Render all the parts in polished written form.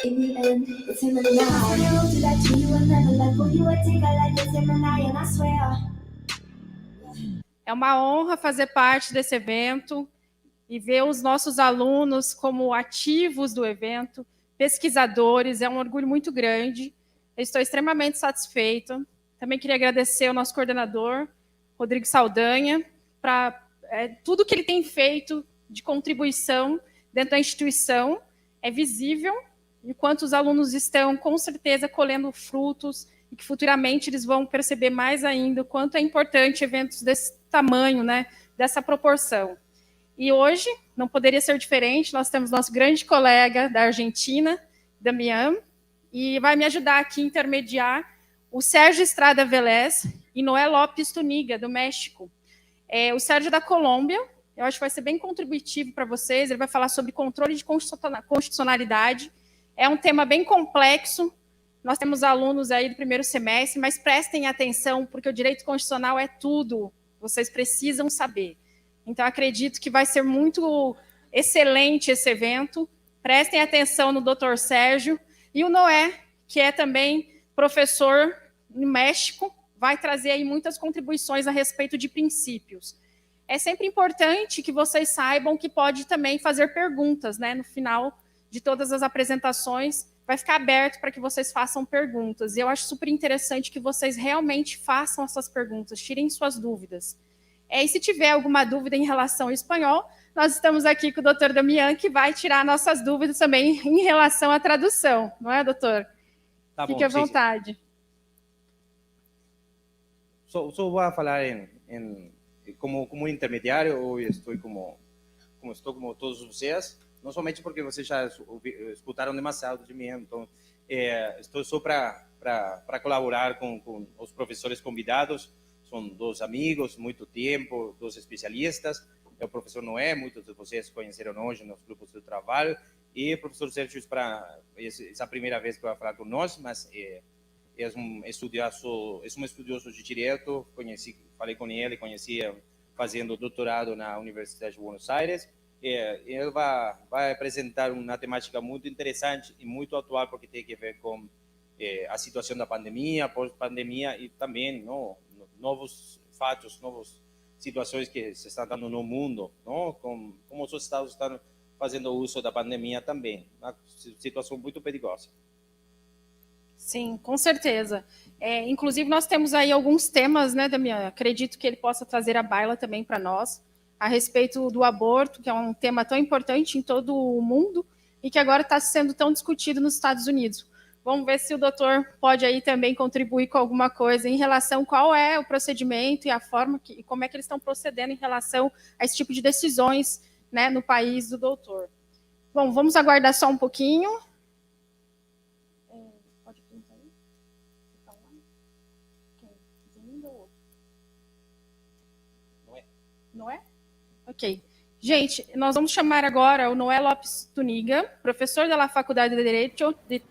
In the end, it's him and I. I know to that you will never let go. You would take a like it's him and I swear. É uma honra fazer parte desse evento e ver os nossos alunos como ativos do evento, pesquisadores, é um orgulho muito grande. Eu estou extremamente satisfeita. Também queria agradecer ao nosso coordenador, Rodrigo Saldanha, para tudo que ele tem feito de contribuição dentro da instituição. É visível, enquanto os alunos estão, com certeza, colhendo frutos e que futuramente eles vão perceber mais ainda o quanto é importante eventos desse tamanho, né, dessa proporção. E hoje, não poderia ser diferente, nós temos nosso grande colega da Argentina, Damián, e vai me ajudar aqui a intermediar o Sérgio Estrada Velez e Noé Lopes Tuniga, do México. O Sérgio da Colômbia, eu acho que vai ser bem contributivo para vocês, ele vai falar sobre controle de constitucionalidade. É um tema bem complexo, nós temos alunos aí do primeiro semestre, mas prestem atenção, porque o direito constitucional é tudo, vocês precisam saber. Então, acredito que vai ser muito excelente esse evento. Prestem atenção no Dr. Sérgio. E o Noé, que é também professor no México, vai trazer aí muitas contribuições a respeito de princípios. É sempre importante que vocês saibam que pode também fazer perguntas, né? No final de todas as apresentações, vai ficar aberto para que vocês façam perguntas. E eu acho super interessante que vocês realmente façam essas perguntas, tirem suas dúvidas. E se tiver alguma dúvida em relação ao espanhol, nós estamos aqui com o doutor Damián, que vai tirar nossas dúvidas também em relação à tradução. Não é, doutor? Tá Fique bom, à vontade. Sim. Só vou falar como intermediário, ou estou como todos vocês, não somente porque vocês já escutaram demasiado de mim, então estou só para colaborar com os professores convidados. São dois amigos, muito tempo, dois especialistas. É o professor Noé, muitos de vocês conheceram hoje nos grupos de trabalho, e o professor Sérgio, essa é a primeira vez que vai falar com nós, mas é um estudioso de direito. Falei com ele, conhecia fazendo doutorado na Universidade de Buenos Aires. Ele vai apresentar uma temática muito interessante e muito atual, porque tem a ver com a situação da pandemia, pós-pandemia, e também novos fatos, novas situações que se estão dando no mundo, não? Como os estados estão fazendo uso da pandemia também. Uma situação muito perigosa. Sim, com certeza. Inclusive, nós temos aí alguns temas, né, Damián? Acredito que ele possa trazer à baila também para nós, a respeito do aborto, que é um tema tão importante em todo o mundo e que agora está sendo tão discutido nos Estados Unidos. Vamos ver se o doutor pode aí também contribuir com alguma coisa em relação a qual é o procedimento e a forma e como é que eles estão procedendo em relação a esse tipo de decisões, né, no país do doutor. Bom, vamos aguardar só um pouquinho. Pode pintar aí? Noé? Ok. Gente, nós vamos chamar agora o Noé Lopes Tuniga, professor da Faculdade de Direito de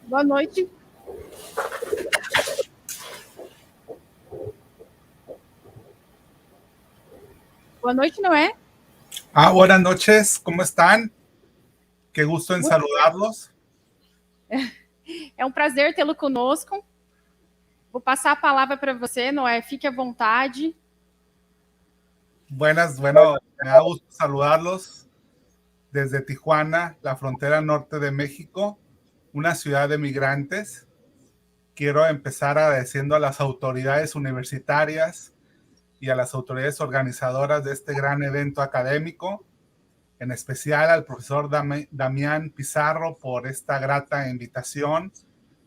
Boa noite. Boa noite, Noé. Buenas noches, ¿cómo están? Qué gusto en saludarlos. É um prazer tê-lo conosco. Vou passar a palavra para você, Noé. Fique à vontade. Buenas, bueno, me da gusto saludarlos desde Tijuana, la frontera norte de México, una ciudad de migrantes. Quiero empezar agradeciendo a las autoridades universitarias y a las autoridades organizadoras de este gran evento académico, en especial al profesor Damián Pizarro por esta grata invitación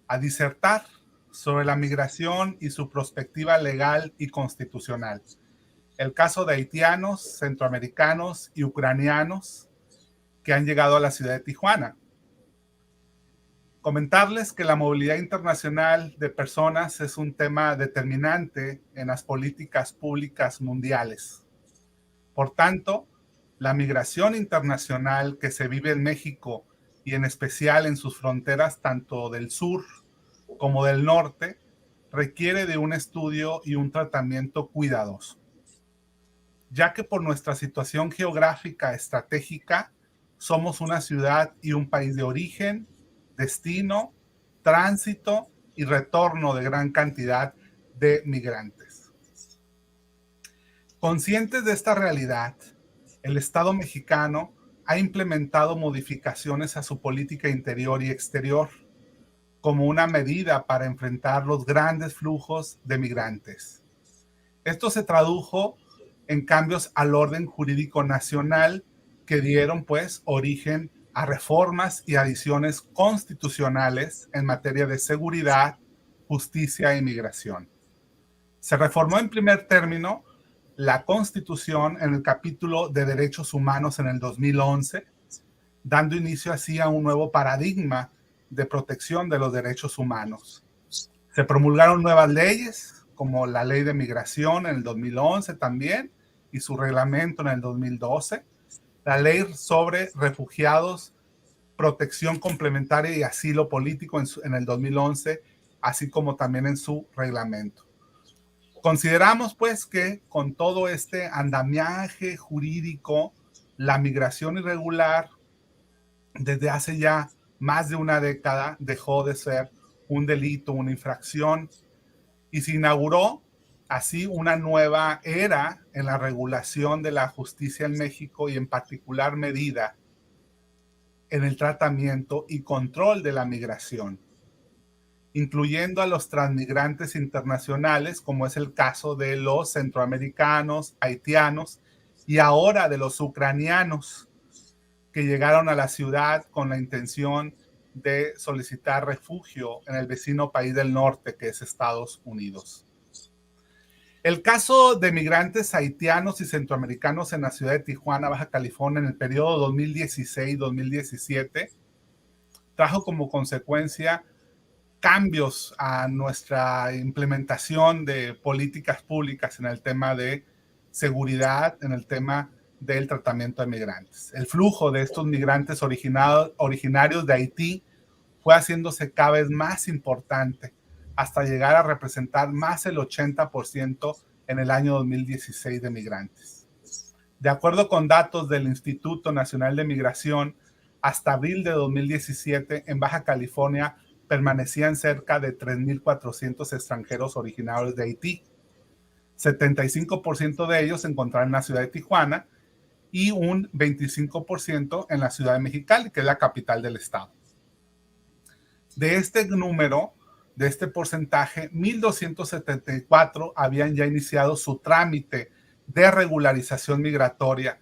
a disertar sobre la migración y su perspectiva legal y constitucional. El caso de haitianos, centroamericanos y ucranianos que han llegado a la ciudad de Tijuana. Comentarles que la movilidad internacional de personas es un tema determinante en las políticas públicas mundiales. Por tanto, la migración internacional que se vive en México y en especial en sus fronteras tanto del sur como del norte requiere de un estudio y un tratamiento cuidadoso, ya que por nuestra situación geográfica estratégica somos una ciudad y un país de origen, destino, tránsito y retorno de gran cantidad de migrantes. Conscientes de esta realidad, el Estado mexicano ha implementado modificaciones a su política interior y exterior como una medida para enfrentar los grandes flujos de migrantes. Esto se tradujo en cambios al orden jurídico nacional que dieron pues origen a reformas y adiciones constitucionales en materia de seguridad, justicia e inmigración. Se reformó en primer término la Constitución en el capítulo de Derechos Humanos en el 2011, dando inicio así a un nuevo paradigma de protección de los derechos humanos. Se promulgaron nuevas leyes, como la Ley de Migración en el 2011 también, y su reglamento en el 2012, la Ley sobre Refugiados, Protección Complementaria y Asilo Político en el 2011, así como también en su reglamento. Consideramos pues que con todo este andamiaje jurídico, la migración irregular desde hace ya más de una década dejó de ser un delito, una infracción, y se inauguró así una nueva era en la regulación de la justicia en México y en particular medida en el tratamiento y control de la migración, incluyendo a los transmigrantes internacionales, como es el caso de los centroamericanos, haitianos y ahora de los ucranianos que llegaron a la ciudad con la intención de solicitar refugio en el vecino país del norte, que es Estados Unidos. El caso de migrantes haitianos y centroamericanos en la ciudad de Tijuana, Baja California, en el periodo 2016-2017, trajo como consecuencia cambios a nuestra implementación de políticas públicas en el tema de seguridad, en el tema del tratamiento de migrantes. El flujo de estos migrantes originarios de Haití fue haciéndose cada vez más importante hasta llegar a representar más del 80% en el año 2016 de migrantes. De acuerdo con datos del Instituto Nacional de Migración, hasta abril de 2017 en Baja California permanecían cerca de 3,400 extranjeros originarios de Haití. 75% de ellos se encontraban en la ciudad de Tijuana y un 25% en la ciudad de Mexicali, que es la capital del estado. De este número, de este porcentaje, 1,274 habían ya iniciado su trámite de regularización migratoria,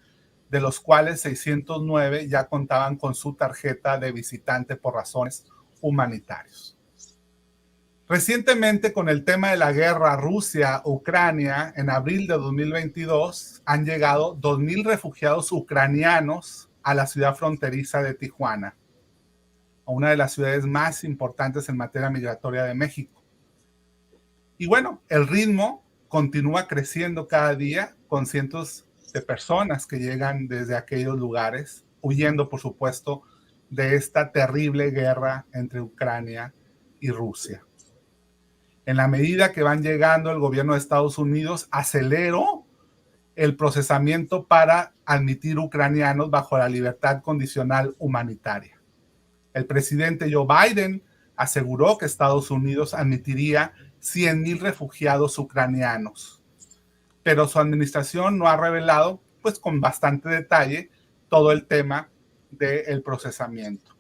de los cuales 609 ya contaban con su tarjeta de visitante por razones humanitarias. Recientemente, con el tema de la guerra Rusia-Ucrania, en abril de 2022, han llegado 2,000 refugiados ucranianos a la ciudad fronteriza de Tijuana, a una de las ciudades más importantes en materia migratoria de México. Y bueno, el ritmo continúa creciendo cada día con cientos de personas que llegan desde aquellos lugares, huyendo, por supuesto, de esta terrible guerra entre Ucrania y Rusia. En la medida que van llegando, el gobierno de Estados Unidos aceleró el procesamiento para admitir ucranianos bajo la libertad condicional humanitaria. El presidente Joe Biden aseguró que Estados Unidos admitiría 100,000 refugiados ucranianos, pero su administración no ha revelado, pues con bastante detalle, todo el tema del procesamiento.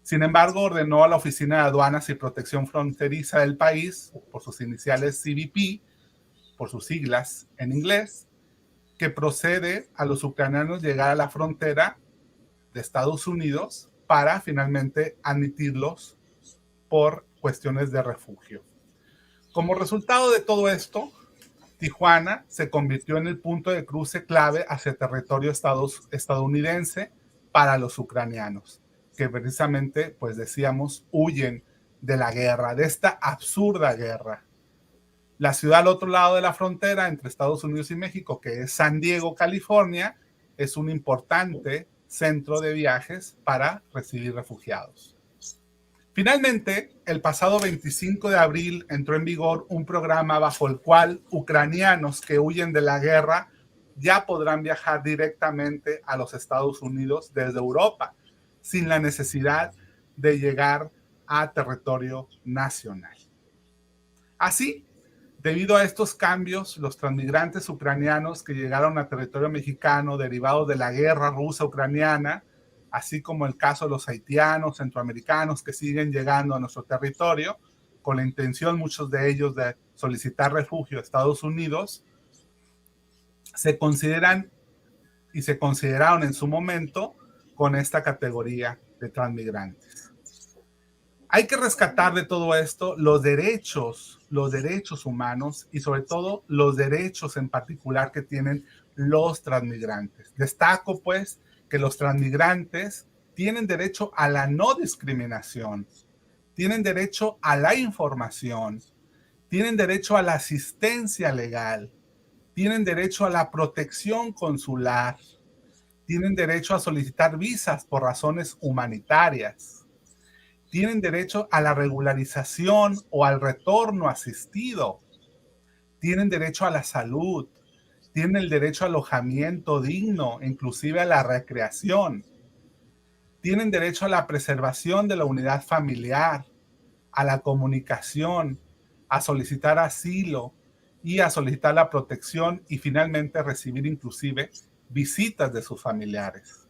Sin embargo, ordenó a la Oficina de Aduanas y Protección Fronteriza del país, por sus iniciales CBP, por sus siglas en inglés, que procede a los ucranianos llegar a la frontera de Estados Unidos para finalmente admitirlos por cuestiones de refugio. Como resultado de todo esto, Tijuana se convirtió en el punto de cruce clave hacia territorio estadounidense para los ucranianos, que precisamente, pues decíamos, huyen de la guerra, de esta absurda guerra. La ciudad al otro lado de la frontera entre Estados Unidos y México, que es San Diego, California, es un importante centro de viajes para recibir refugiados. Finalmente, el pasado 25 de abril entró en vigor un programa bajo el cual ucranianos que huyen de la guerra ya podrán viajar directamente a los Estados Unidos desde Europa, sin la necesidad de llegar a territorio nacional. Así, debido a estos cambios, los transmigrantes ucranianos que llegaron a territorio mexicano derivados de la guerra rusa-ucraniana, así como el caso de los haitianos, centroamericanos que siguen llegando a nuestro territorio, con la intención, muchos de ellos, de solicitar refugio a Estados Unidos, se consideran y se consideraron en su momento con esta categoría de transmigrantes. Hay que rescatar de todo esto los derechos humanos y sobre todo los derechos en particular que tienen los transmigrantes. Destaco pues que los transmigrantes tienen derecho a la no discriminación, tienen derecho a la información, tienen derecho a la asistencia legal, tienen derecho a la protección consular, tienen derecho a solicitar visas por razones humanitarias, tienen derecho a la regularización o al retorno asistido, tienen derecho a la salud, tienen el derecho a alojamiento digno, inclusive a la recreación, tienen derecho a la preservación de la unidad familiar, a la comunicación, a solicitar asilo y a solicitar la protección y finalmente recibir inclusive visitas de sus familiares.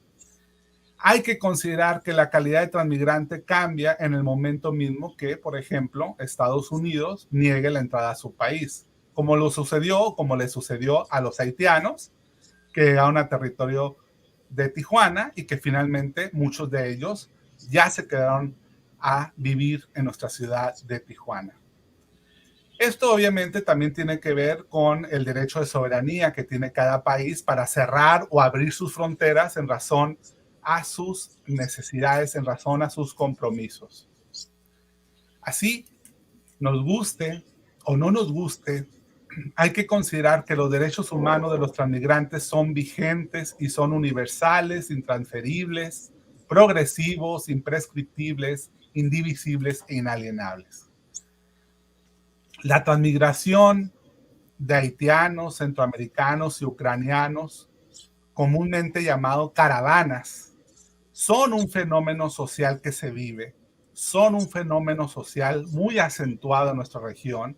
Hay que considerar que la calidad de transmigrante cambia en el momento mismo que, por ejemplo, Estados Unidos niegue la entrada a su país, como le sucedió a los haitianos que llegaron a territorio de Tijuana y que finalmente muchos de ellos ya se quedaron a vivir en nuestra ciudad de Tijuana. Esto obviamente también tiene que ver con el derecho de soberanía que tiene cada país para cerrar o abrir sus fronteras en razón a sus necesidades, en razón a sus compromisos. Así, nos guste o no nos guste, hay que considerar que los derechos humanos de los transmigrantes son vigentes y son universales, intransferibles, progresivos, imprescriptibles, indivisibles e inalienables. La transmigración de haitianos, centroamericanos y ucranianos, comúnmente llamado caravanas, son un fenómeno social que se vive, son un fenómeno social muy acentuado en nuestra región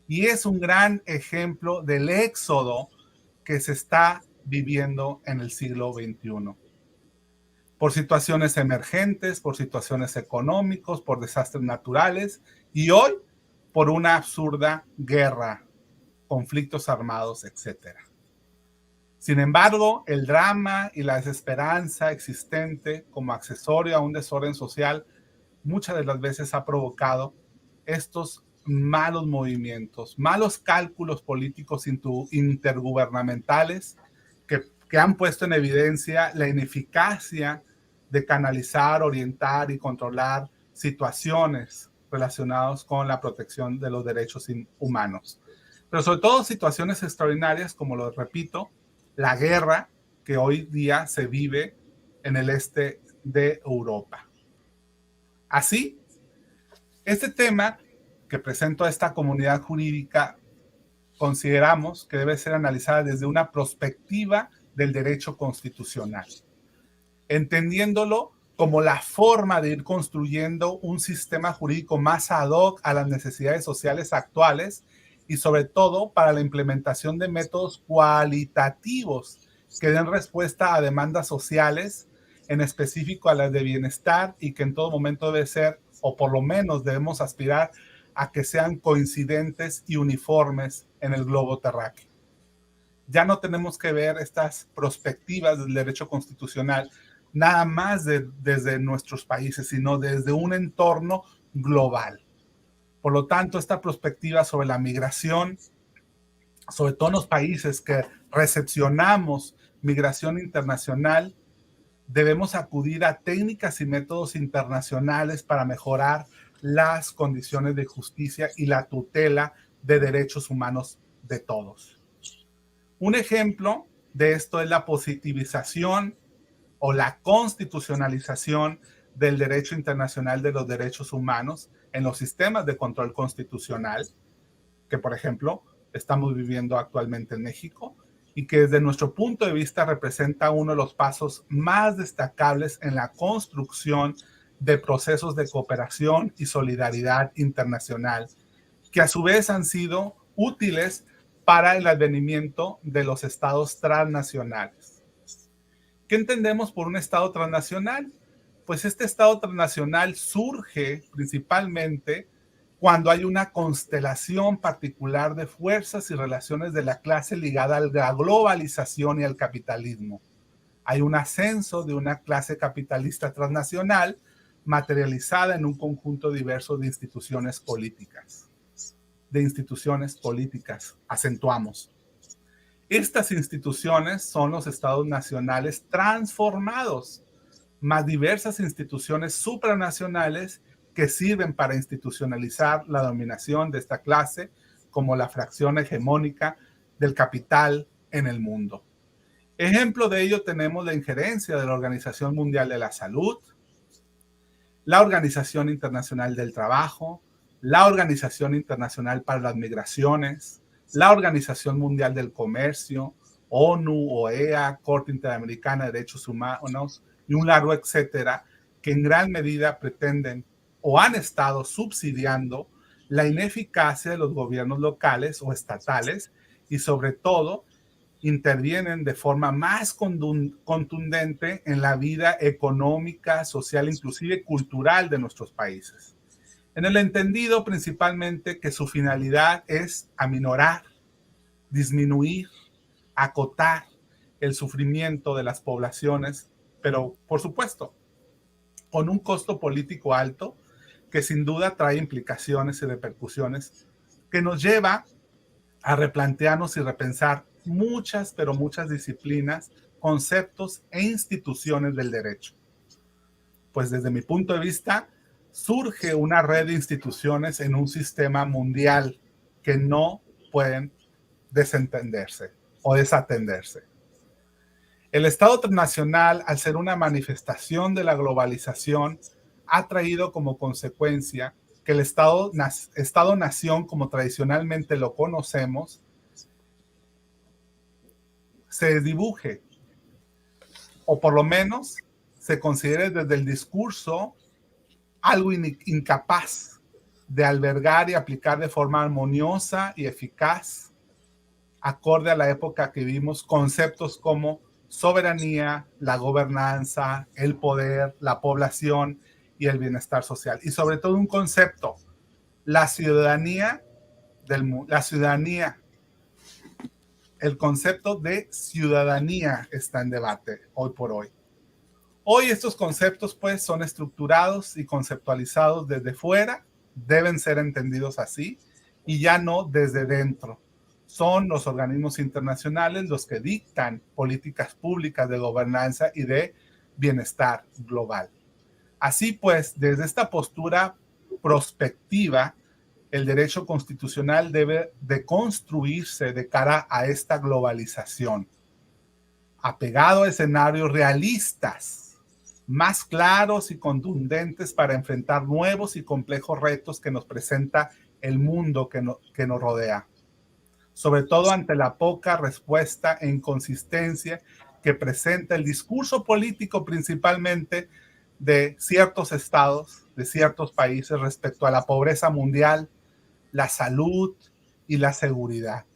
y es un gran ejemplo del éxodo que se está viviendo en el siglo XXI. Por situaciones emergentes, por situaciones económicas, por desastres naturales y hoy por una absurda guerra, conflictos armados, etc. Sin embargo, el drama y la desesperanza existente como accesorio a un desorden social muchas de las veces ha provocado estos malos movimientos, malos cálculos políticos intergubernamentales que han puesto en evidencia la ineficacia de canalizar, orientar y controlar situaciones relacionadas con la protección de los derechos humanos. Pero sobre todo situaciones extraordinarias, como lo repito, la guerra que hoy día se vive en el este de Europa. Así, este tema que presento a esta comunidad jurídica consideramos que debe ser analizada desde una perspectiva del derecho constitucional, entendiéndolo como la forma de ir construyendo un sistema jurídico más ad hoc a las necesidades sociales actuales y sobre todo para la implementación de métodos cualitativos que den respuesta a demandas sociales, en específico a las de bienestar y que en todo momento debe ser, o por lo menos debemos aspirar a que sean coincidentes y uniformes en el globo terráqueo. Ya no tenemos que ver estas perspectivas del derecho constitucional nada más desde nuestros países, sino desde un entorno global. Por lo tanto, esta perspectiva sobre la migración, sobre todo en los países que recepcionamos migración internacional, debemos acudir a técnicas y métodos internacionales para mejorar las condiciones de justicia y la tutela de derechos humanos de todos. Un ejemplo de esto es la positivización o la constitucionalización del derecho internacional de los derechos humanos en los sistemas de control constitucional, que por ejemplo estamos viviendo actualmente en México, y que desde nuestro punto de vista representa uno de los pasos más destacables en la construcción de procesos de cooperación y solidaridad internacional, que a su vez han sido útiles para el advenimiento de los estados transnacionales. ¿Qué entendemos por un estado transnacional? Pues este estado transnacional surge principalmente cuando hay una constelación particular de fuerzas y relaciones de la clase ligada a la globalización y al capitalismo. Hay un ascenso de una clase capitalista transnacional materializada en un conjunto diverso de instituciones políticas. Acentuamos. Estas instituciones son los estados nacionales transformados, más diversas instituciones supranacionales que sirven para institucionalizar la dominación de esta clase como la fracción hegemónica del capital en el mundo. Ejemplo de ello tenemos la injerencia de la Organización Mundial de la Salud, la Organización Internacional del Trabajo, la Organización Internacional para las Migraciones, la Organización Mundial del Comercio, ONU, OEA, Corte Interamericana de Derechos Humanos y un largo etcétera, que en gran medida pretenden o han estado subsidiando la ineficacia de los gobiernos locales o estatales y sobre todo intervienen de forma más contundente en la vida económica, social, inclusive cultural de nuestros países. En el entendido principalmente que su finalidad es aminorar, disminuir, acotar el sufrimiento de las poblaciones, pero por supuesto, con un costo político alto que sin duda trae implicaciones y repercusiones que nos lleva a replantearnos y repensar muchas, pero muchas disciplinas, conceptos e instituciones del derecho. Pues desde mi punto de vista, surge una red de instituciones en un sistema mundial que no pueden desentenderse o desatenderse. El Estado transnacional, al ser una manifestación de la globalización, ha traído como consecuencia que el Estado-nación, como tradicionalmente lo conocemos, se desdibuje, o por lo menos se considere desde el discurso algo incapaz de albergar y aplicar de forma armoniosa y eficaz, acorde a la época que vivimos, conceptos como soberanía, la gobernanza, el poder, la población y el bienestar social. Y sobre todo un concepto, la ciudadanía, el concepto de ciudadanía está en debate hoy por hoy. Hoy estos conceptos pues son estructurados y conceptualizados desde fuera, deben ser entendidos así y ya no desde dentro. Son los organismos internacionales los que dictan políticas públicas de gobernanza y de bienestar global. Así pues, desde esta postura prospectiva, el derecho constitucional debe de construirse de cara a esta globalización, apegado a escenarios realistas, más claros y contundentes para enfrentar nuevos y complejos retos que nos presenta el mundo que nos rodea, sobre todo ante la poca respuesta e inconsistencia que presenta el discurso político principalmente de ciertos estados, de ciertos países respecto a la pobreza mundial, la salud y la seguridad.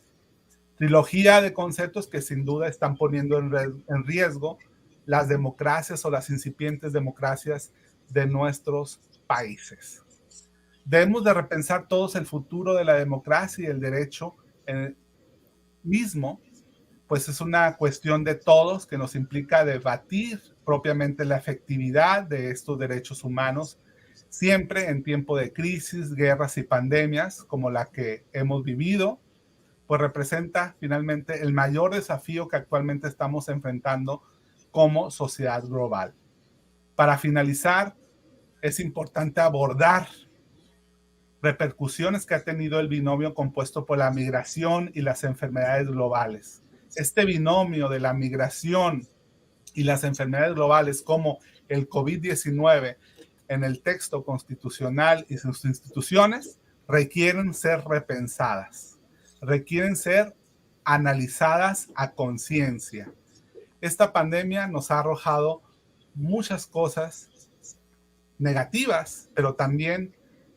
Trilogía de conceptos que sin duda están poniendo en riesgo las democracias o las incipientes democracias de nuestros países. Debemos de repensar todos el futuro de la democracia y el derecho mismo, pues es una cuestión de todos que nos implica debatir propiamente la efectividad de estos derechos humanos, siempre en tiempo de crisis, guerras y pandemias como la que hemos vivido, pues representa finalmente el mayor desafío que actualmente estamos enfrentando como sociedad global. Para finalizar, es importante abordar repercusiones que ha tenido el binomio compuesto por la migración y las enfermedades globales. Este binomio de la migración y las enfermedades globales como el COVID-19 en el texto constitucional y sus instituciones requieren ser repensadas, requieren ser analizadas a conciencia. Esta pandemia nos ha arrojado muchas cosas negativas, pero también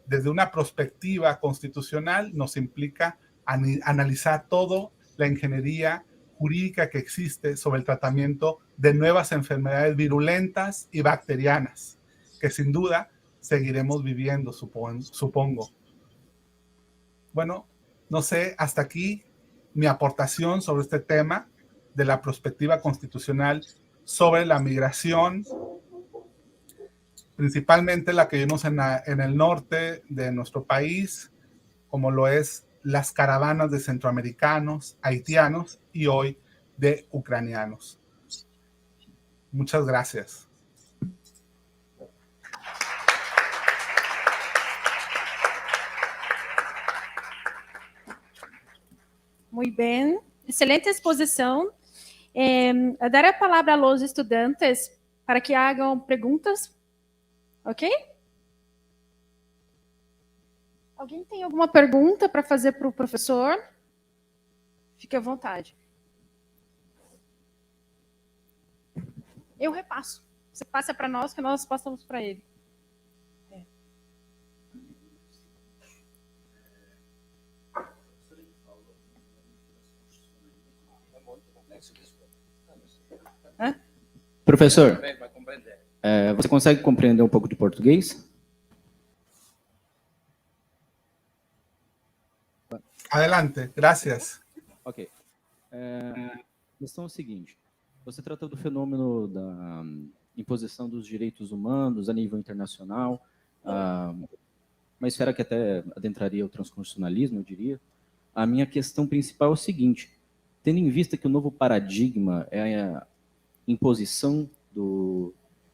desde una perspectiva constitucional nos implica analizar toda la ingeniería jurídica que existe sobre el tratamiento de nuevas enfermedades virulentas y bacterianas, que sin duda seguiremos viviendo, supongo. Bueno, no sé, hasta aquí mi aportación sobre este tema de la perspectiva constitucional sobre la migración, principalmente la que vimos en el norte de nuestro país, como lo es las caravanas de centroamericanos, haitianos y hoy de ucranianos. Muchas gracias. Muito bem, excelente exposição. Daré a palavra a los estudantes para que hagam perguntas, ok? Alguém tem alguma pergunta para fazer para o professor? Fique à vontade. Eu repasso. Você passa para nós, que nós passamos para ele. Professor, você consegue compreender um pouco de português? Adelante, gracias. Ok. A questão é a seguinte, você trata do fenômeno da imposição dos direitos humanos a nível internacional, uma esfera que até adentraria o transconstitucionalismo, eu diria. A minha questão principal é o seguinte, tendo em vista que o novo paradigma é a imposição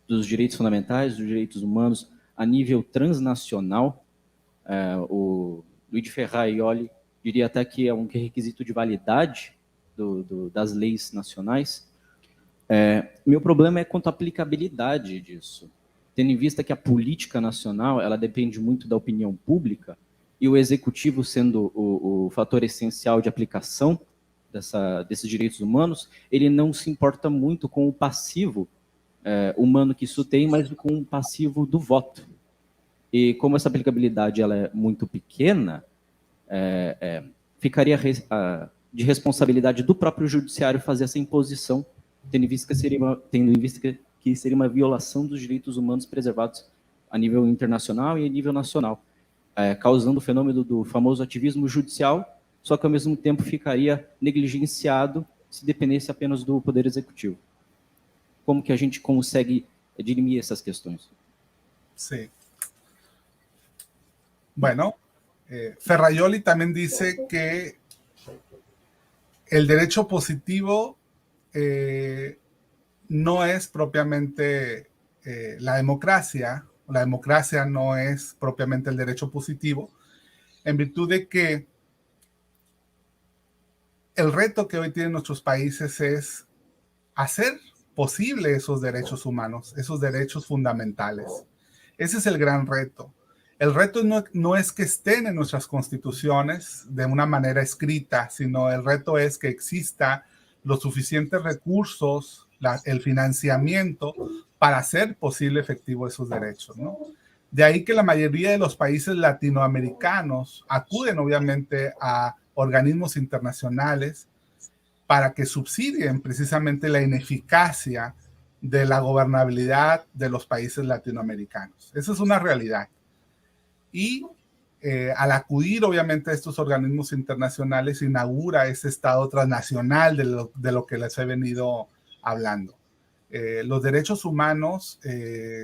dos direitos fundamentais, dos direitos humanos a nível transnacional, o Luigi Ferraioli diria até que é um requisito de validade das leis nacionais. Meu problema é quanto à aplicabilidade disso, tendo em vista que a política nacional ela depende muito da opinião pública e o executivo sendo o fator essencial de aplicação desses direitos humanos, ele não se importa muito com o passivo humano que isso tem, mas com o passivo do voto. E como essa aplicabilidade ela é muito pequena, ficaria de responsabilidade do próprio judiciário fazer essa imposição, tendo em vista que seria uma violação dos direitos humanos preservados a nível internacional e a nível nacional, causando o fenômeno do famoso ativismo judicial, só que ao mesmo tempo ficaria negligenciado se dependesse apenas do Poder Executivo. Como que a gente consegue dirimir essas questões? Sí. Bueno, Ferraioli también dice que el derecho positivo no es propiamente la democracia no es propiamente el derecho positivo, en virtud de que el reto que hoy tienen nuestros países es hacer posible esos derechos humanos, esos derechos fundamentales. Ese es el gran reto. El reto no es que estén en nuestras constituciones de una manera escrita, sino el reto es que exista los suficientes recursos, el financiamiento para hacer posible efectivo esos derechos, ¿no? De ahí que la mayoría de los países latinoamericanos acuden obviamente a organismos internacionales para que subsidien precisamente la ineficacia de la gobernabilidad de los países latinoamericanos. Esa es una realidad. Y al acudir obviamente a estos organismos internacionales inaugura ese estado transnacional de lo que les he venido hablando. Los derechos humanos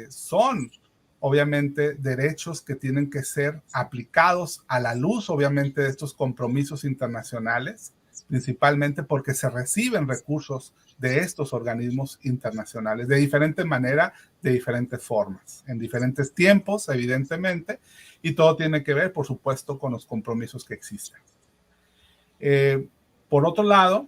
son obviamente derechos que tienen que ser aplicados a la luz obviamente de estos compromisos internacionales, principalmente porque se reciben recursos de estos organismos internacionales de diferente manera, de diferentes formas, en diferentes tiempos, evidentemente, y todo tiene que ver, por supuesto, con los compromisos que existen. Por otro lado,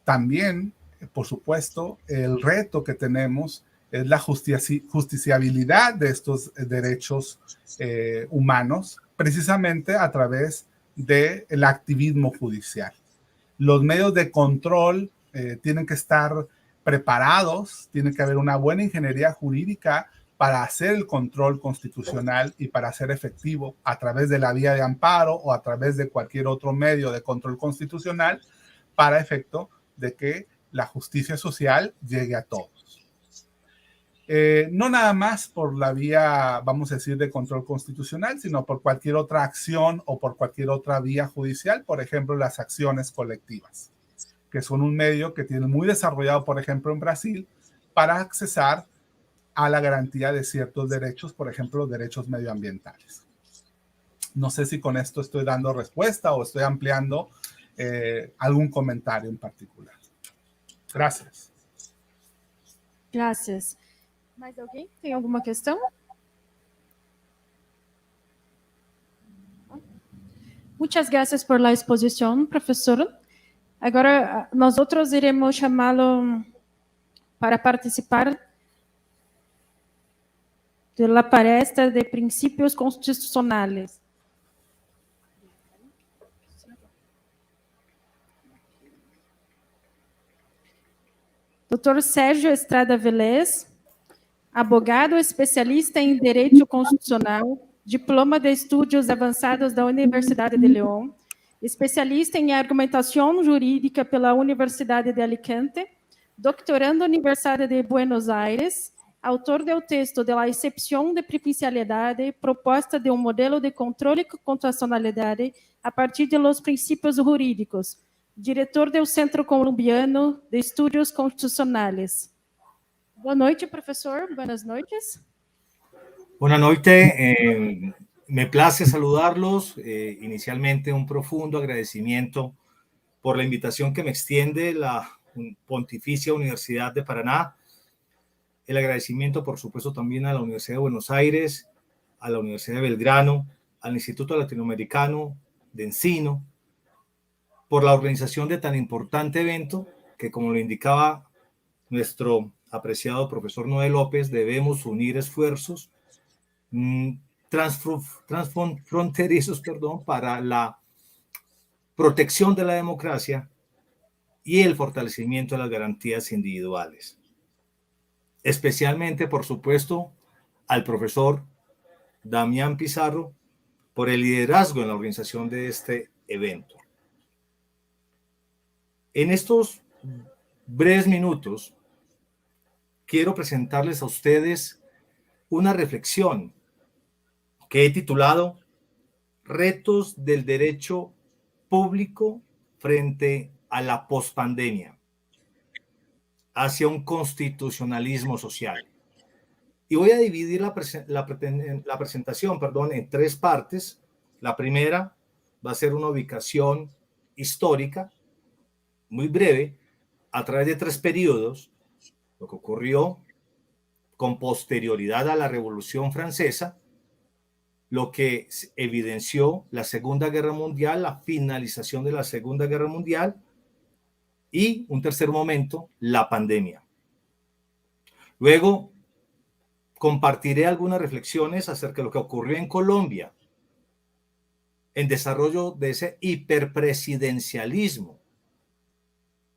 también, por supuesto, el reto que tenemos es la justiciabilidad de estos derechos humanos, precisamente a través del activismo judicial. Los medios de control tienen que estar preparados, tiene que haber una buena ingeniería jurídica para hacer el control constitucional y para hacer efectivo a través de la vía de amparo o a través de cualquier otro medio de control constitucional para efecto de que la justicia social llegue a todos. No nada más por la vía, vamos a decir, de control constitucional, sino por cualquier otra acción o por cualquier otra vía judicial, por ejemplo, las acciones colectivas, que son un medio que tiene muy desarrollado, por ejemplo, en Brasil, para accesar a la garantía de ciertos derechos, por ejemplo, los derechos medioambientales. No sé si con esto estoy dando respuesta o estoy ampliando algún comentario en particular. Gracias. Graças. Mais alguém? Tem alguma questão? Muchas gracias por la exposición, profesor. Agora, nós outros iremos chamá-lo para participar da palestra de princípios constitucionais. Dr. Sérgio Estrada Velez, advogado especialista em Direito Constitucional, diploma de Estudos Avançados da Universidade de León, especialista em Argumentação Jurídica pela Universidade de Alicante, doutorando Universidade de Buenos Aires, autor do texto de la excepção de privilegialidade, proposta de um modelo de controle e constitucionalidade a partir de los princípios jurídicos, diretor do Centro Colombiano de Estudos Constitucionais. Boa noite, professor. Buenas noites. Buenas noches. Me place saludarlos. Inicialmente, un profundo agradecimiento por la invitación que me extiende la Pontificia Universidad de Paraná. El agradecimiento, por supuesto, también a la Universidad de Buenos Aires, a la Universidad de Belgrano, al Instituto Latinoamericano de Encino, por la organización de tan importante evento que, como lo indicaba nuestro apreciado profesor Noé López, debemos unir esfuerzos transfronterizos, para la protección de la democracia y el fortalecimiento de las garantías individuales. Especialmente, por supuesto, al profesor Damián Pizarro por el liderazgo en la organización de este evento. En estos breves minutos, quiero presentarles a ustedes una reflexión que he titulado Retos del Derecho Público frente a la pospandemia, hacia un constitucionalismo social. Y voy a dividir la presentación en tres partes. La primera va a ser una ubicación histórica, muy breve, a través de tres periodos, lo que ocurrió con posterioridad a la Revolución Francesa, lo que evidenció la Segunda Guerra Mundial, la finalización de la Segunda Guerra Mundial, y un tercer momento, la pandemia. Luego, compartiré algunas reflexiones acerca de lo que ocurrió en Colombia, en desarrollo de ese hiperpresidencialismo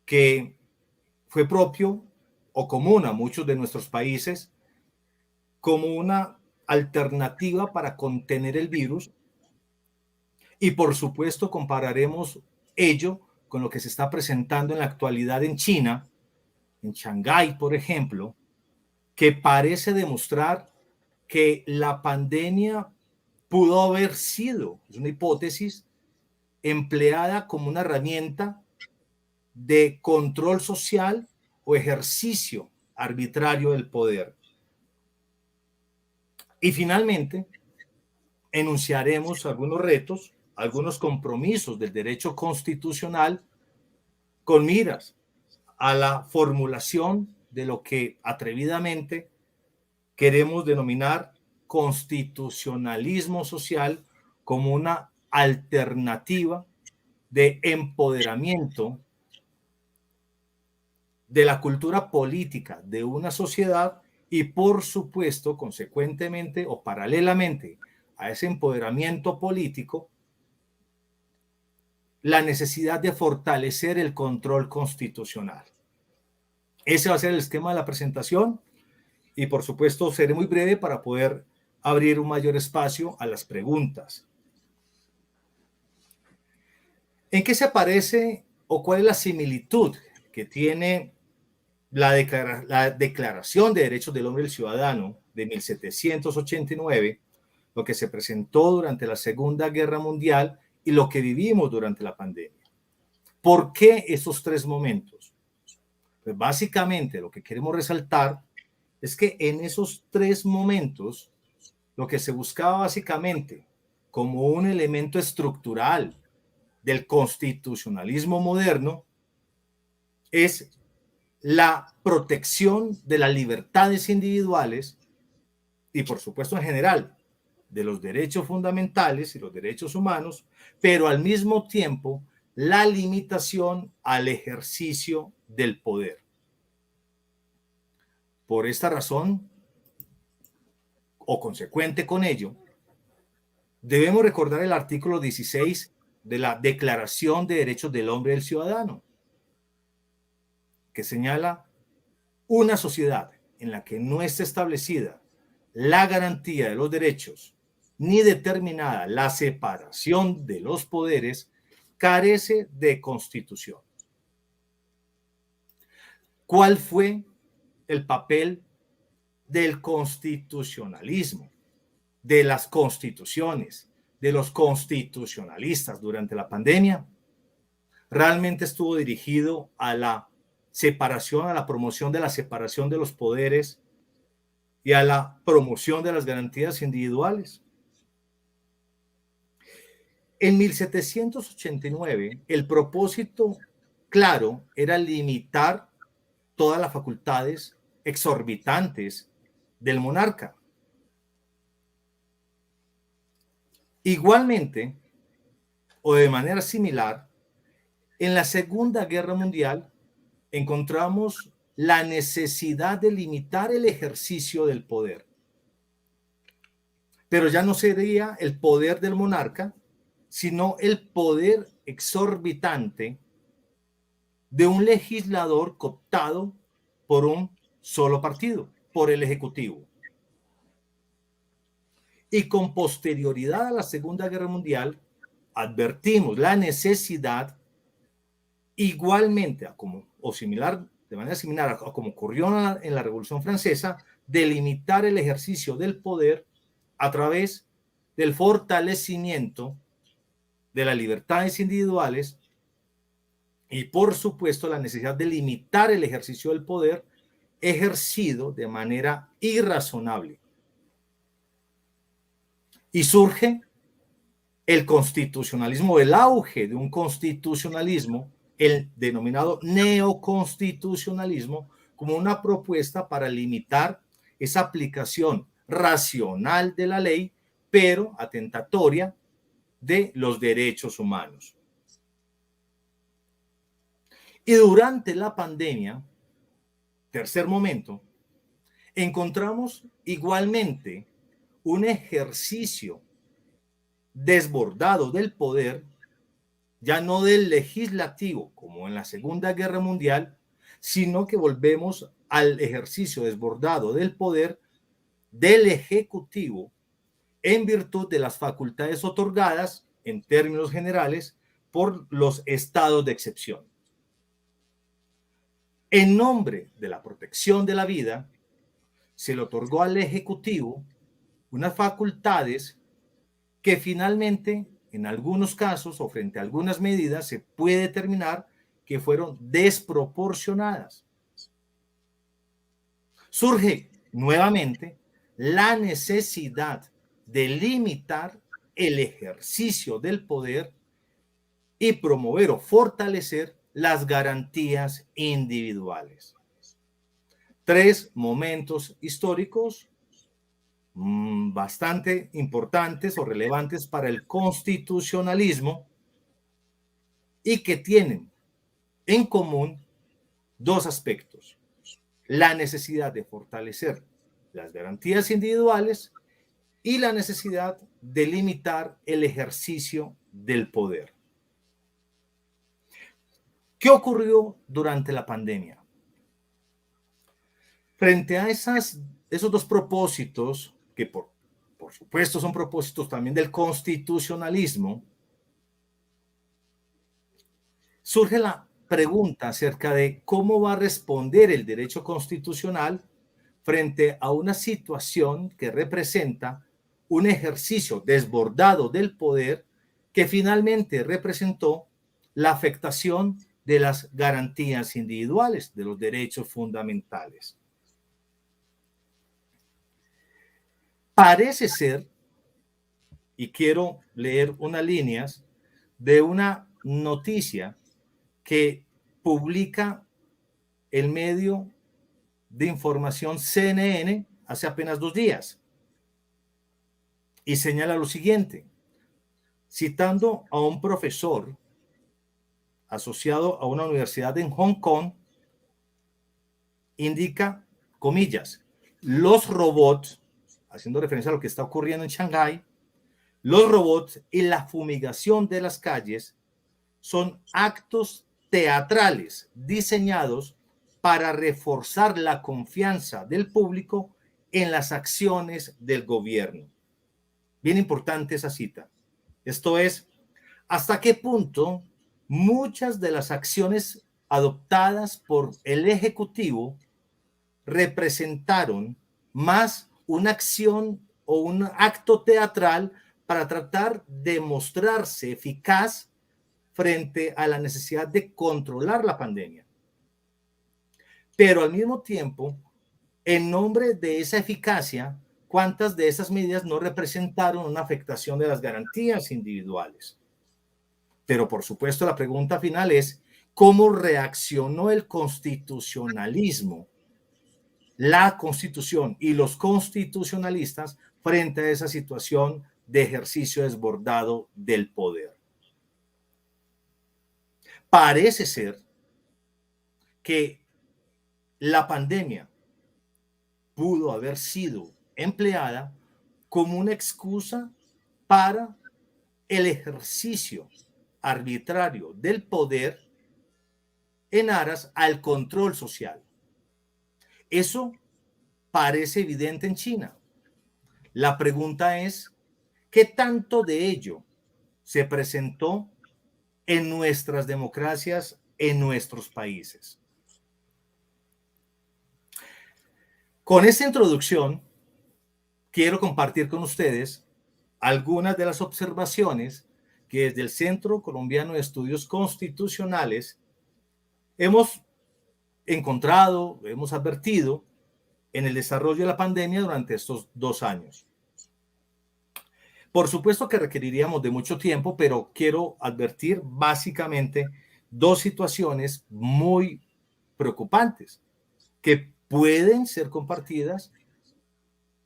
que fue propio o común a muchos de nuestros países como una alternativa para contener el virus. Y por supuesto compararemos ello con lo que se está presentando en la actualidad en China, en Shanghái, por ejemplo, que parece demostrar que la pandemia pudo haber sido, es una hipótesis, empleada como una herramienta de control social o ejercicio arbitrario del poder. Y finalmente, enunciaremos algunos retos, algunos compromisos del derecho constitucional con miras a la formulación de lo que atrevidamente queremos denominar constitucionalismo social como una alternativa de empoderamiento de la cultura política de una sociedad y por supuesto, consecuentemente o paralelamente a ese empoderamiento político, la necesidad de fortalecer el control constitucional. Ese va a ser el esquema de la presentación y por supuesto seré muy breve para poder abrir un mayor espacio a las preguntas. ¿En qué se parece o cuál es la similitud que tiene la Declaración de Derechos del Hombre y del Ciudadano de 1789, lo que se presentó durante la Segunda Guerra Mundial y lo que vivimos durante la pandemia? ¿Por qué esos tres momentos? Pues básicamente lo que queremos resaltar es que en esos tres momentos lo que se buscaba básicamente como un elemento estructural del constitucionalismo moderno es la protección de las libertades individuales y por supuesto en general de los derechos fundamentales y los derechos humanos, pero al mismo tiempo la limitación al ejercicio del poder. Por esta razón, o consecuente con ello, debemos recordar el artículo 16 de la Declaración de Derechos del Hombre y del Ciudadano, que señala una sociedad en la que no esté establecida la garantía de los derechos ni determinada la separación de los poderes, carece de constitución. ¿Cuál fue el papel del constitucionalismo, de las constituciones, de los constitucionalistas durante la pandemia? Realmente estuvo dirigido a la separación, a la promoción de la separación de los poderes y a la promoción de las garantías individuales. En 1789, el propósito claro era limitar todas las facultades exorbitantes del monarca. Igualmente, o de manera similar, en la Segunda Guerra Mundial encontramos la necesidad de limitar el ejercicio del poder. Pero ya no sería el poder del monarca, sino el poder exorbitante de un legislador cooptado por un solo partido, por el Ejecutivo. Y con posterioridad a la Segunda Guerra Mundial, advertimos la necesidad igualmente, de manera similar a como ocurrió en la Revolución Francesa, de limitar el ejercicio del poder a través del fortalecimiento de las libertades individuales y, por supuesto, la necesidad de limitar el ejercicio del poder ejercido de manera irrazonable. Y surge el constitucionalismo, el auge de un constitucionalismo, el denominado neoconstitucionalismo, como una propuesta para limitar esa aplicación racional de la ley, pero atentatoria de los derechos humanos. Y durante la pandemia, tercer momento, encontramos igualmente un ejercicio desbordado del poder, ya no del legislativo como en la Segunda Guerra Mundial, sino que volvemos al ejercicio desbordado del poder del Ejecutivo en virtud de las facultades otorgadas, en términos generales, por los estados de excepción. En nombre de la protección de la vida, se le otorgó al Ejecutivo unas facultades que finalmente, en algunos casos o frente a algunas medidas, se puede determinar que fueron desproporcionadas. Surge nuevamente la necesidad de limitar el ejercicio del poder y promover o fortalecer las garantías individuales. Tres momentos históricos bastante importantes o relevantes para el constitucionalismo y que tienen en común dos aspectos: la necesidad de fortalecer las garantías individuales y la necesidad de limitar el ejercicio del poder. ¿Qué ocurrió durante la pandemia? Frente a esos dos propósitos, que por supuesto son propósitos también del constitucionalismo, surge la pregunta acerca de cómo va a responder el derecho constitucional frente a una situación que representa un ejercicio desbordado del poder que finalmente representó la afectación de las garantías individuales, de los derechos fundamentales. Parece ser, y quiero leer unas líneas de una noticia que publica el medio de información CNN hace apenas 2 días, y señala lo siguiente, citando a un profesor asociado a una universidad en Hong Kong, indica, comillas, los robots, haciendo referencia a lo que está ocurriendo en Shanghái, los robots y la fumigación de las calles son actos teatrales diseñados para reforzar la confianza del público en las acciones del gobierno. Bien importante esa cita. Esto es, ¿hasta qué punto muchas de las acciones adoptadas por el Ejecutivo representaron más una acción o un acto teatral para tratar de mostrarse eficaz frente a la necesidad de controlar la pandemia? Pero al mismo tiempo, en nombre de esa eficacia, ¿cuántas de esas medidas no representaron una afectación de las garantías individuales? Pero por supuesto la pregunta final es, ¿cómo reaccionó el constitucionalismo, la Constitución y los constitucionalistas frente a esa situación de ejercicio desbordado del poder? Parece ser que la pandemia pudo haber sido empleada como una excusa para el ejercicio arbitrario del poder en aras al control social. Eso parece evidente en China. La pregunta es, ¿qué tanto de ello se presentó en nuestras democracias, en nuestros países? Con esta introducción, quiero compartir con ustedes algunas de las observaciones que desde el Centro Colombiano de Estudios Constitucionales hemos encontrado, hemos advertido en el desarrollo de la pandemia durante estos 2 años. Por supuesto que requeriríamos de mucho tiempo, pero quiero advertir básicamente 2 situaciones muy preocupantes que pueden ser compartidas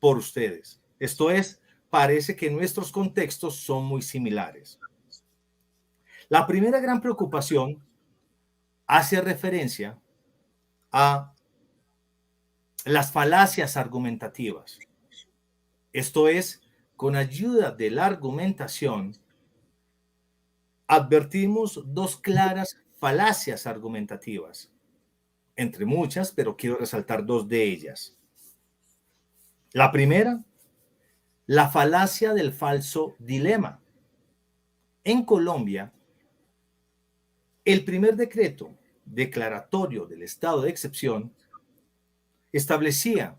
por ustedes. Esto es, parece que nuestros contextos son muy similares. La primera gran preocupación hace referencia a las falacias argumentativas. Esto es, con ayuda de la argumentación, advertimos 2 claras falacias argumentativas, entre muchas, pero quiero resaltar 2 de ellas. La primera, la falacia del falso dilema. En Colombia, el primer decreto declaratorio del estado de excepción establecía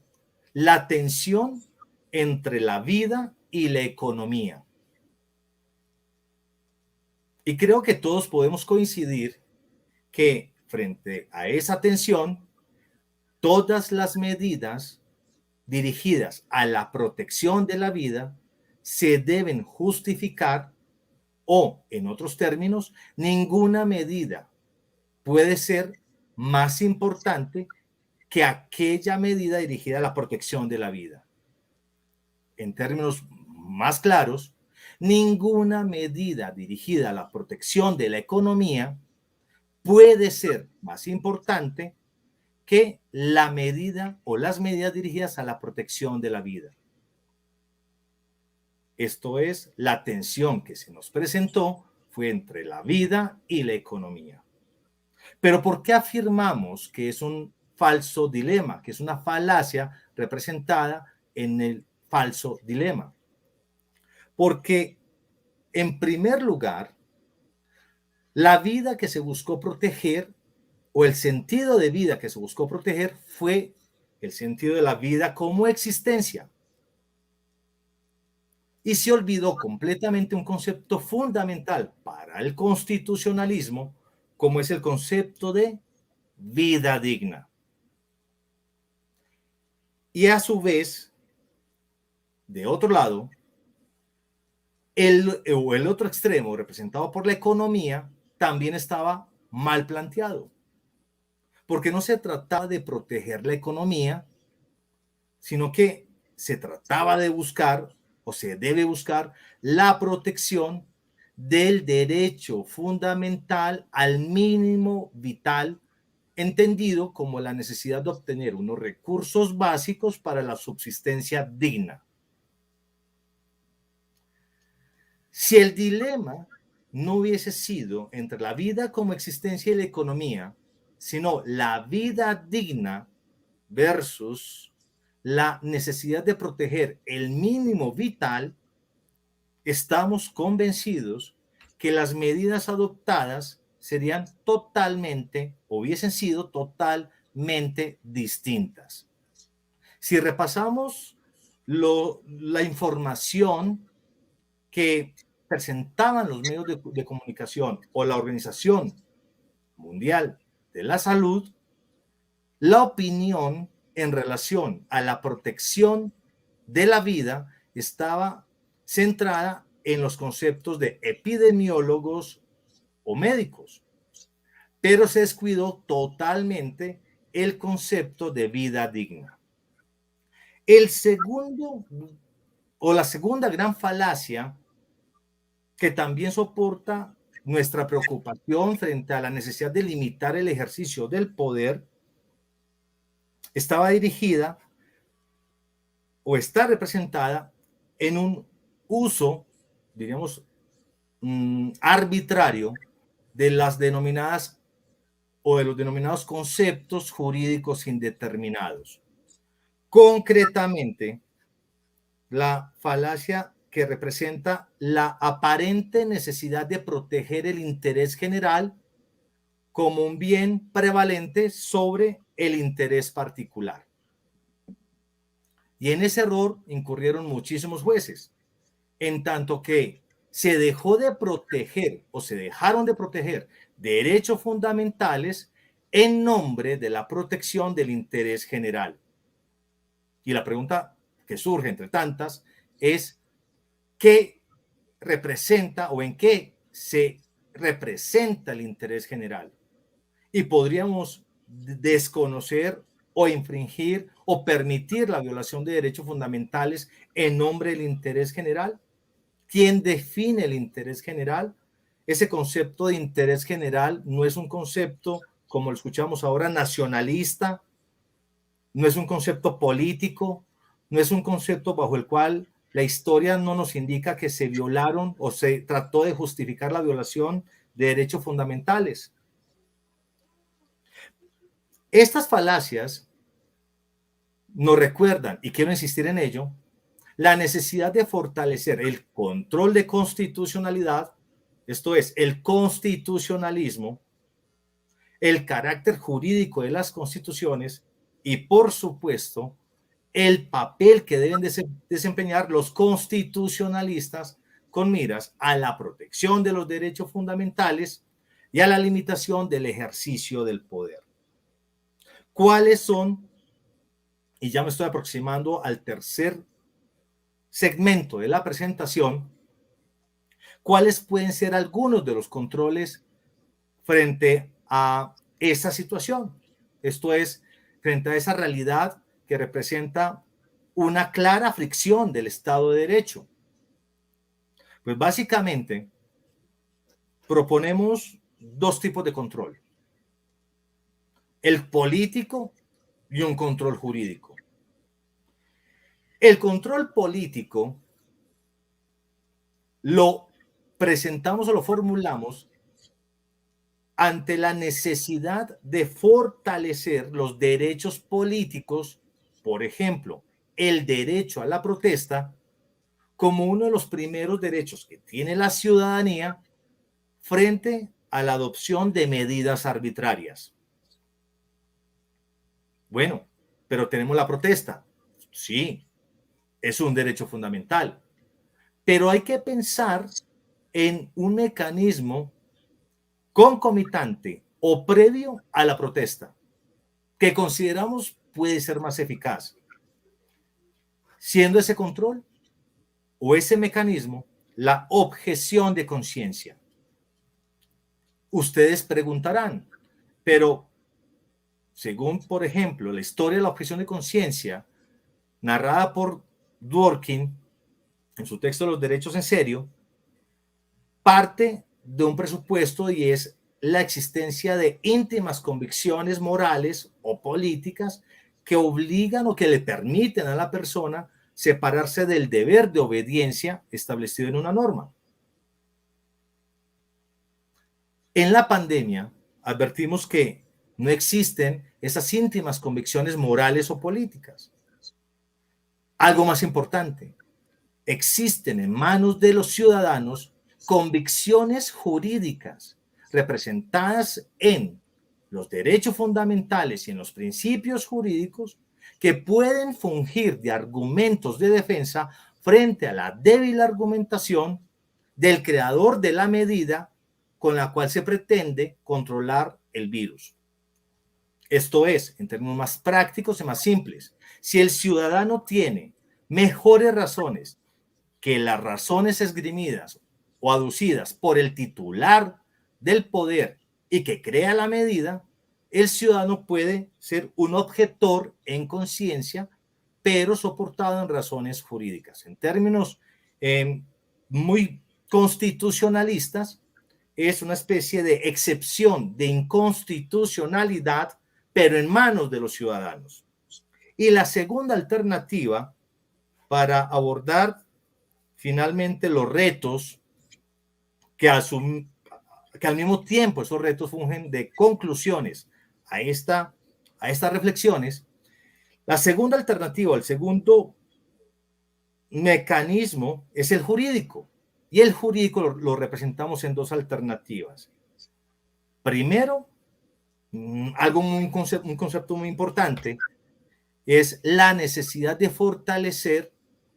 la tensión entre la vida y la economía. Y creo que todos podemos coincidir que frente a esa tensión, todas las medidas dirigidas a la protección de la vida se deben justificar o, en otros términos, ninguna medida puede ser más importante que aquella medida dirigida a la protección de la vida. En términos más claros, ninguna medida dirigida a la protección de la economía puede ser más importante que la medida o las medidas dirigidas a la protección de la vida. Esto es, la tensión que se nos presentó fue entre la vida y la economía. Pero ¿por qué afirmamos que es un falso dilema, que es una falacia representada en el falso dilema? Porque, en primer lugar, la vida que se buscó proteger o el sentido de vida que se buscó proteger fue el sentido de la vida como existencia. Y se olvidó completamente un concepto fundamental para el constitucionalismo, como es el concepto de vida digna. Y a su vez, de otro lado, el otro extremo representado por la economía también estaba mal planteado, porque no se trataba de proteger la economía, sino que se trataba de buscar o se debe buscar la protección del derecho fundamental al mínimo vital, entendido como la necesidad de obtener unos recursos básicos para la subsistencia digna. Si el dilema no hubiese sido entre la vida como existencia y la economía, sino la vida digna versus la necesidad de proteger el mínimo vital, estamos convencidos que las medidas adoptadas serían totalmente, o hubiesen sido totalmente distintas. Si repasamos la información que presentaban los medios de comunicación o la Organización Mundial de la Salud, la opinión en relación a la protección de la vida estaba centrada en los conceptos de epidemiólogos o médicos, pero se descuidó totalmente el concepto de vida digna. El segundo o la segunda gran falacia que también soporta nuestra preocupación frente a la necesidad de limitar el ejercicio del poder estaba dirigida o está representada en un uso, diríamos, arbitrario de las denominadas o de los denominados conceptos jurídicos indeterminados. Concretamente, la falacia que representa la aparente necesidad de proteger el interés general como un bien prevalente sobre el interés particular. Y en ese error incurrieron muchísimos jueces, en tanto que se dejó de proteger o se dejaron de proteger derechos fundamentales en nombre de la protección del interés general. Y la pregunta que surge entre tantas es ¿qué representa o en qué se representa el interés general? Y podríamos desconocer o infringir o permitir la violación de derechos fundamentales en nombre del interés general. ¿Quién define el interés general? Ese concepto de interés general no es un concepto, como lo escuchamos ahora, nacionalista, no es un concepto político, no es un concepto bajo el cual la historia no nos indica que se violaron o se trató de justificar la violación de derechos fundamentales. Estas falacias nos recuerdan, y quiero insistir en ello, la necesidad de fortalecer el control de constitucionalidad, esto es, el constitucionalismo, el carácter jurídico de las constituciones y, por supuesto, el papel que deben desempeñar los constitucionalistas con miras a la protección de los derechos fundamentales y a la limitación del ejercicio del poder. ¿Cuáles son? Y ya me estoy aproximando al tercer segmento de la presentación. ¿Cuáles pueden ser algunos de los controles frente a esa situación? Esto es, frente a esa realidad que representa una clara fricción del Estado de Derecho. Pues básicamente proponemos dos tipos de control. el político y un control jurídico. El control político lo presentamos o lo formulamos ante la necesidad de fortalecer los derechos políticos, por ejemplo, el derecho a la protesta, como uno de los primeros derechos que tiene la ciudadanía frente a la adopción de medidas arbitrarias. Bueno, pero tenemos la protesta. Sí, es un derecho fundamental. Pero hay que pensar en un mecanismo concomitante o previo a la protesta que consideramos puede ser más eficaz, siendo ese control o ese mecanismo la objeción de conciencia. Ustedes preguntarán, pero según, por ejemplo, la historia de la objeción de conciencia, narrada por Dworkin en su texto Los derechos en serio, parte de un presupuesto y es la existencia de íntimas convicciones morales o políticas que obligan o que le permiten a la persona separarse del deber de obediencia establecido en una norma. En la pandemia advertimos que no existen esas íntimas convicciones morales o políticas. Algo más importante, existen en manos de los ciudadanos convicciones jurídicas representadas en los derechos fundamentales y en los principios jurídicos que pueden fungir de argumentos de defensa frente a la débil argumentación del creador de la medida con la cual se pretende controlar el virus. Esto es, en términos más prácticos y más simples, si el ciudadano tiene mejores razones que las razones esgrimidas o aducidas por el titular del poder y que crea la medida, el ciudadano puede ser un objetor en conciencia, pero soportado en razones jurídicas. En términos muy constitucionalistas, es una especie de excepción de inconstitucionalidad, pero en manos de los ciudadanos. Y la segunda alternativa para abordar finalmente los retos que al mismo tiempo esos retos fungen de conclusiones a estas reflexiones, la segunda alternativa, el segundo mecanismo es el jurídico. Y el jurídico lo representamos en dos alternativas. Primero, un concepto muy importante es la necesidad de fortalecer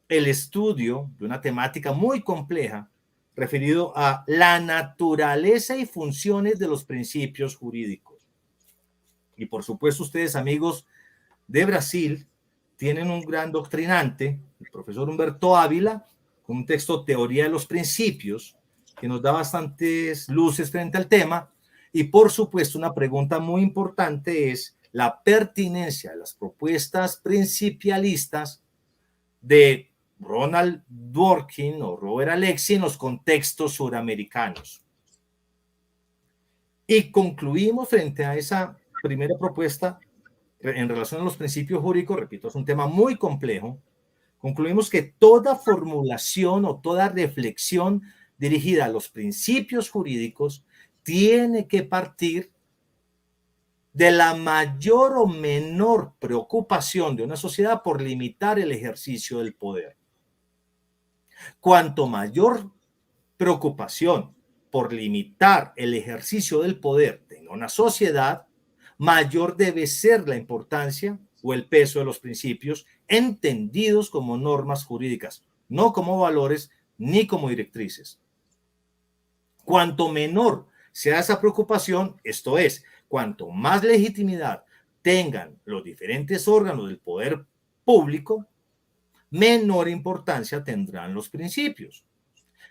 el estudio de una temática muy compleja referido a la naturaleza y funciones de los principios jurídicos. Y por supuesto ustedes, amigos de Brasil, tienen un gran doctrinante, el profesor Humberto Ávila, con un texto Teoría de los Principios, que nos da bastantes luces frente al tema. Y por supuesto una pregunta muy importante es la pertinencia de las propuestas principialistas de Ronald Dworkin o Robert Alexy en los contextos suramericanos. Y concluimos frente a esa primera propuesta en relación a los principios jurídicos, repito, es un tema muy complejo, concluimos que toda formulación o toda reflexión dirigida a los principios jurídicos tiene que partir de la mayor o menor preocupación de una sociedad por limitar el ejercicio del poder. Cuanto mayor preocupación por limitar el ejercicio del poder tenga una sociedad, mayor debe ser la importancia o el peso de los principios entendidos como normas jurídicas, no como valores ni como directrices. Cuanto menor sea esa preocupación, esto es, cuanto más legitimidad tengan los diferentes órganos del poder público, menor importancia tendrán los principios.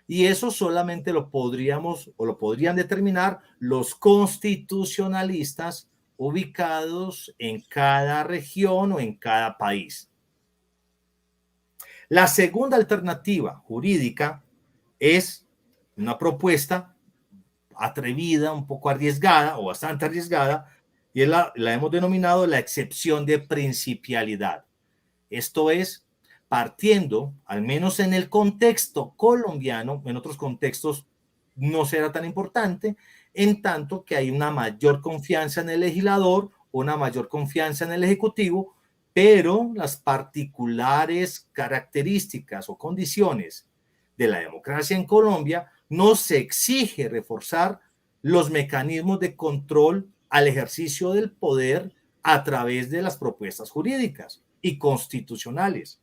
Y eso solamente lo podrían determinar los constitucionalistas ubicados en cada región o en cada país. La segunda alternativa jurídica es una propuesta atrevida, un poco arriesgada o bastante arriesgada, y la hemos denominado la excepción de principialidad. Esto es, partiendo, al menos en el contexto colombiano, en otros contextos no será tan importante, en tanto que hay una mayor confianza en el legislador, una mayor confianza en el ejecutivo, pero las particulares características o condiciones de la democracia en Colombia nos exige reforzar los mecanismos de control al ejercicio del poder a través de las propuestas jurídicas y constitucionales.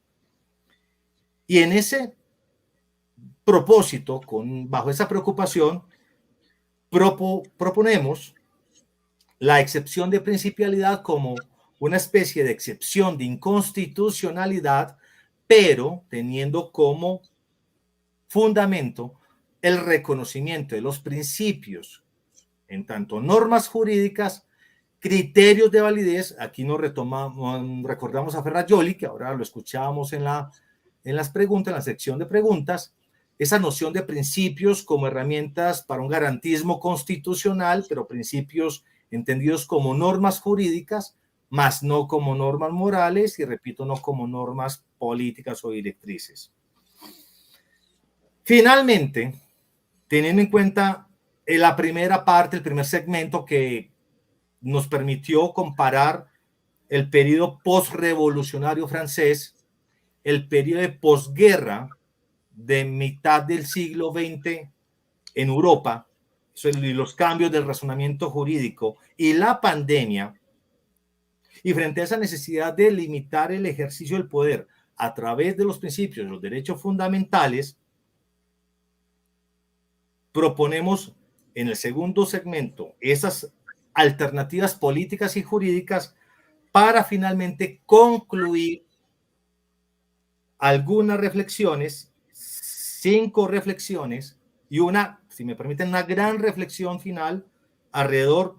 Y en ese propósito, bajo esa preocupación, proponemos la excepción de principialidad como una especie de excepción de inconstitucionalidad, pero teniendo como fundamento el reconocimiento de los principios, en tanto normas jurídicas, criterios de validez. Aquí nos recordamos a Ferrajoli, que ahora lo escuchábamos en las preguntas, en la sección de preguntas, esa noción de principios como herramientas para un garantismo constitucional, pero principios entendidos como normas jurídicas, más no como normas morales y, repito, no como normas políticas o directrices. Finalmente, teniendo en cuenta la primera parte, el primer segmento que nos permitió comparar el periodo postrevolucionario francés, el periodo de posguerra de mitad del siglo XX en Europa, y los cambios del razonamiento jurídico y la pandemia, y frente a esa necesidad de limitar el ejercicio del poder a través de los principios de los derechos fundamentales, proponemos en el segundo segmento esas alternativas políticas y jurídicas para finalmente concluir algunas reflexiones, 5 reflexiones y una, si me permiten, una gran reflexión final alrededor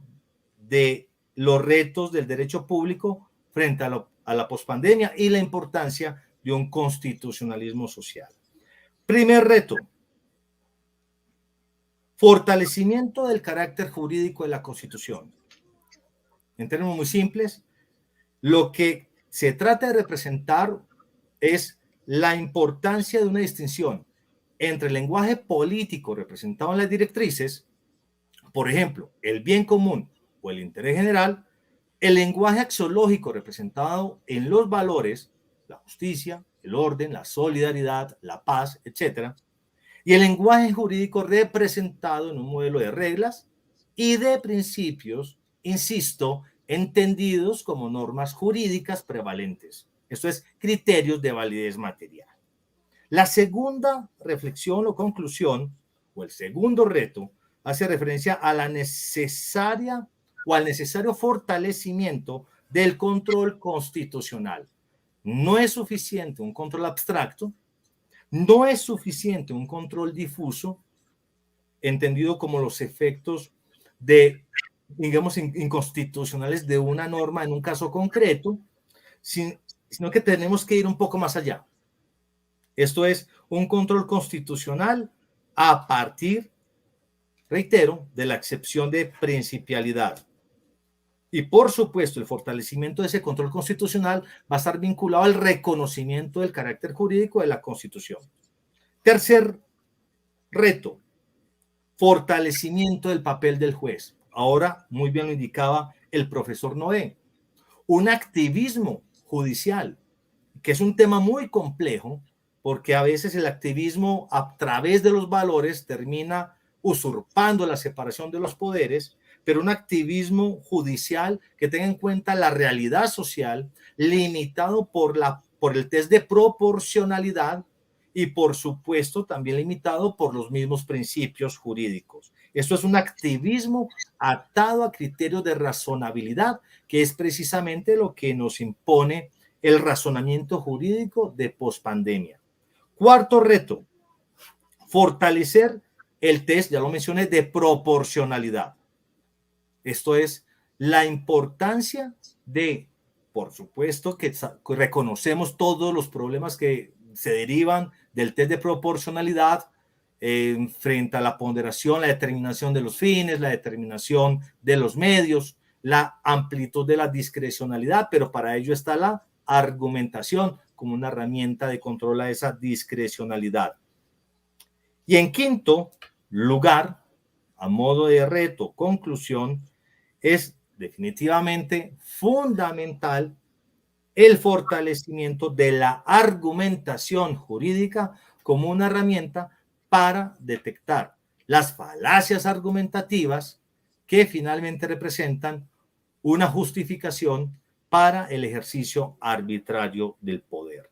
de los retos del derecho público frente a la pospandemia y la importancia de un constitucionalismo social. Primer reto: fortalecimiento del carácter jurídico de la Constitución. En términos muy simples, lo que se trata de representar es la importancia de una distinción entre el lenguaje político representado en las directrices, por ejemplo, el bien común o el interés general, el lenguaje axiológico representado en los valores, la justicia, el orden, la solidaridad, la paz, etc., y el lenguaje jurídico representado en un modelo de reglas y de principios, insisto, entendidos como normas jurídicas prevalentes. Esto es, criterios de validez material. La segunda reflexión o conclusión, o el segundo reto, hace referencia a la necesaria o al necesario fortalecimiento del control constitucional. No es suficiente un control abstracto, no es suficiente un control difuso, entendido como los efectos de, digamos, inconstitucionales de una norma en un caso concreto, sino que tenemos que ir un poco más allá. Esto es un control constitucional a partir, reitero, de la excepción de principialidad. Y por supuesto, el fortalecimiento de ese control constitucional va a estar vinculado al reconocimiento del carácter jurídico de la Constitución. Tercer reto: fortalecimiento del papel del juez. Ahora, muy bien lo indicaba el profesor Noé, un activismo judicial, que es un tema muy complejo, porque a veces el activismo a través de los valores termina usurpando la separación de los poderes, pero un activismo judicial que tenga en cuenta la realidad social, limitado por el test de proporcionalidad y, por supuesto, también limitado por los mismos principios jurídicos. Esto es un activismo atado a criterios de razonabilidad, que es precisamente lo que nos impone el razonamiento jurídico de pospandemia. Cuarto reto: fortalecer el test, ya lo mencioné, de proporcionalidad. Esto es la importancia de, por supuesto, que reconocemos todos los problemas que se derivan del test de proporcionalidad frente a la ponderación, la determinación de los fines, la determinación de los medios, la amplitud de la discrecionalidad, pero para ello está la argumentación como una herramienta de control a esa discrecionalidad. Y en quinto lugar, a modo de reto, conclusión, es definitivamente fundamental el fortalecimiento de la argumentación jurídica como una herramienta para detectar las falacias argumentativas que finalmente representan una justificación para el ejercicio arbitrario del poder.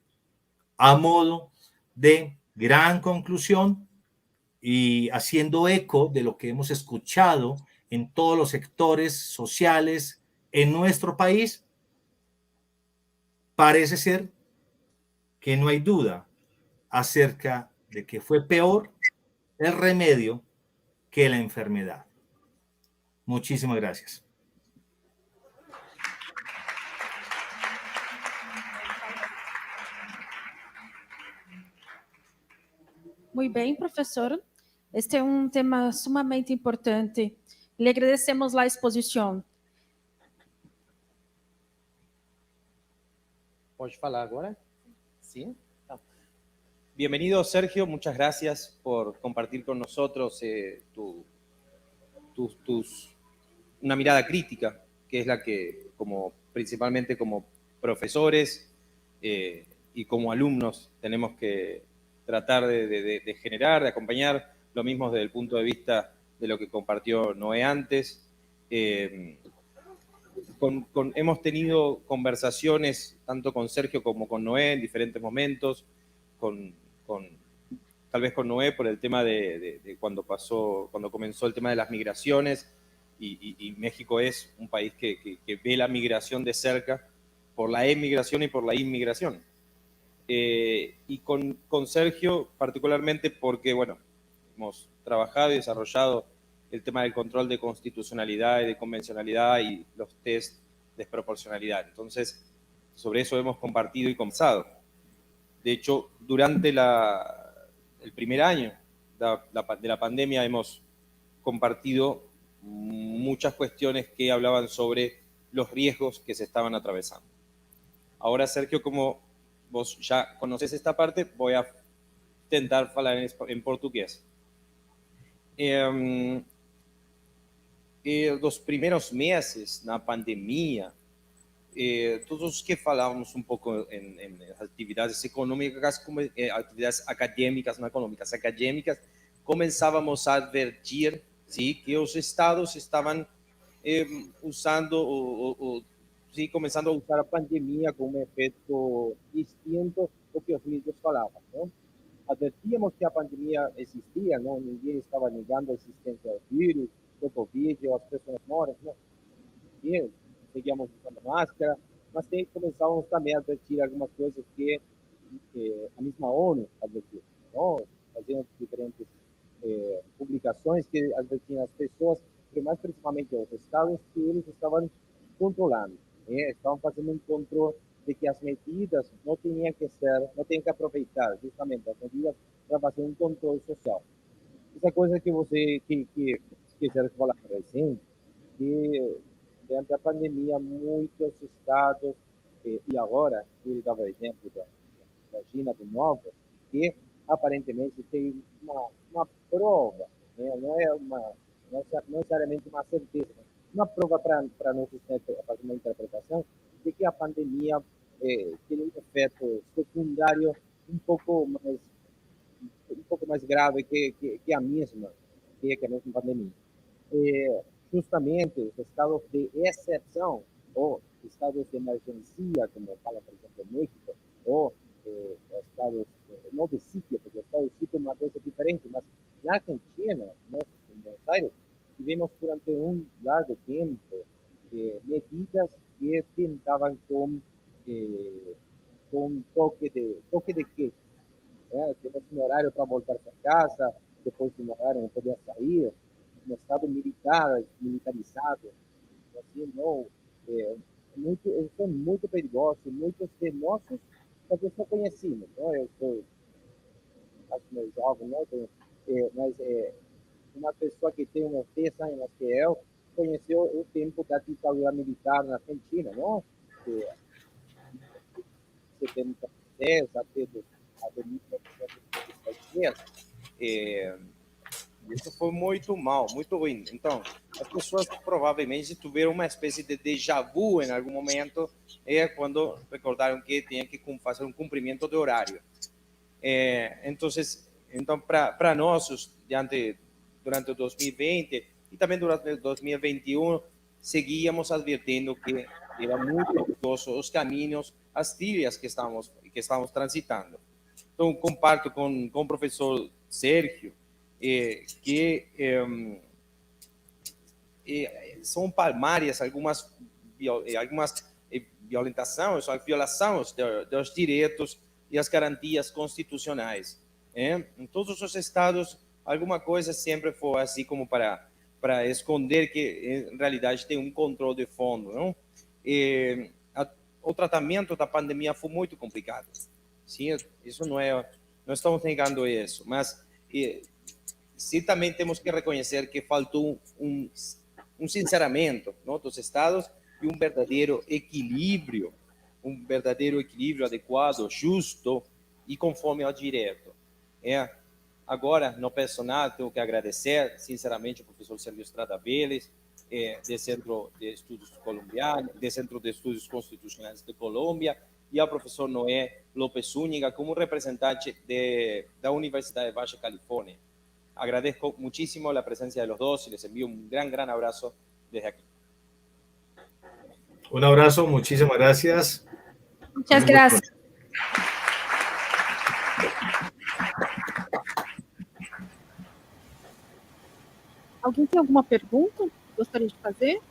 A modo de gran conclusión y haciendo eco de lo que hemos escuchado en todos los sectores sociales en nuestro país, parece ser que no hay duda acerca de que fue peor el remedio que la enfermedad. Muchísimas gracias. Muito bem, professor. Este é um tema sumamente importante. Lhe agradecemos a exposição. ¿Pode falar agora? Sí. Bienvenido, Sergio. Muchas gracias por compartir con nosotros una mirada crítica, que es la que, principalmente como profesores y como alumnos, tenemos que tratar de generar, de acompañar, lo mismo desde el punto de vista de lo que compartió Noé antes. Hemos tenido conversaciones tanto con Sergio como con Noé en diferentes momentos, tal vez con Noé por el tema de cuando comenzó el tema de las migraciones, y México es un país que ve la migración de cerca por la emigración y por la inmigración. Y con Sergio particularmente porque, bueno, hemos trabajado y desarrollado el tema del control de constitucionalidad y de convencionalidad y los test de desproporcionalidad. Entonces, sobre eso hemos compartido y conversado. De hecho, durante el primer año de la pandemia hemos compartido muchas cuestiones que hablaban sobre los riesgos que se estaban atravesando. Ahora, Sergio, como vos ya conoces esta parte, voy a tentar falar en portugués. Los primeros meses na pandemia, todos os que falávamos um pouco em atividades econômicas, atividades acadêmicas, não econômicas, acadêmicas, começávamos a advertir, sim, que os estados estavam começando a usar a pandemia como um efeito distinto do que os mídias falavam, não? Advertíamos que a pandemia existia, não? Ninguém estava negando a existência do vírus, do Covid, ou as pessoas moram, não? E seguíamos usando máscara, mas começávamos também a advertir algumas coisas que a mesma ONU advertiu, não? Fazendo diferentes publicações que advertiam as pessoas, mas principalmente os estados, que eles estavam controlando, estavam fazendo um controle de que as medidas não tinham que aproveitar justamente as medidas para fazer um controle social. Essa coisa que você quiser falar recém, que durante a pandemia muitos estados, e agora ele dava o exemplo da China de novo, que aparentemente tem uma prova, né? Não é necessariamente uma certeza, uma prova para nós fazer uma interpretação de que a pandemia tem um efeito secundário um pouco mais grave que a mesma pandemia. Justamente os estados de exceção ou estados de emergência, como fala, por exemplo, México, ou estados, não de sítio, porque o estado de sítio é uma coisa diferente, mas na Argentina, nós, em Buenos Aires, tivemos durante um largo tempo medidas que tentavam com toque de quê? Temos um horário para voltar para casa, depois de um horário não podia sair, um estado militarizado, assim, não, eles são muito perigosos, muitos de nossos talvez não conhecemos, não? Eu sou meio jovem, não? Mas uma pessoa que tem uns 10 anos que eu, conheceu o tempo da ditadura militar na Argentina, não? De 73 até 1973. Isso foi muito mal, muito ruim. Então, as pessoas provavelmente tiveram uma espécie de déjà vu em algum momento, quando recordaram que tinha que fazer um cumprimento de horário. Então, para nós, durante o 2020 e também durante o 2021, seguíamos advertindo que era muito perigoso os caminhos, as trilhas que estamos transitando. Então, comparto com o professor Sérgio que são palmárias algumas violações dos direitos e as garantias constitucionais. Em todos os estados, alguma coisa sempre foi assim como para esconder que, em realidade, tem um controle de fundo. Não? O tratamento da pandemia foi muito complicado. Sim, isso não estamos negando isso, mas sim também temos que reconhecer que faltou um sinceramento, não, dos estados e um verdadeiro equilíbrio adequado, justo e conforme ao direito. Agora, no personal, tenho que agradecer, sinceramente, ao professor Sérgio Estrada Vélez, do Centro de Estudos Colombianos, do Centro de Estudos Constitucionais de Colômbia, e ao professor Noé López Zúñiga, como representante da Universidade de Baixa Califórnia. Agradezco muchísimo la presencia de los dos y les envío un gran abrazo desde aquí. Un abrazo, muchísimas gracias. Muchas gracias. Alguém tem alguma pergunta que gostaria de fazer?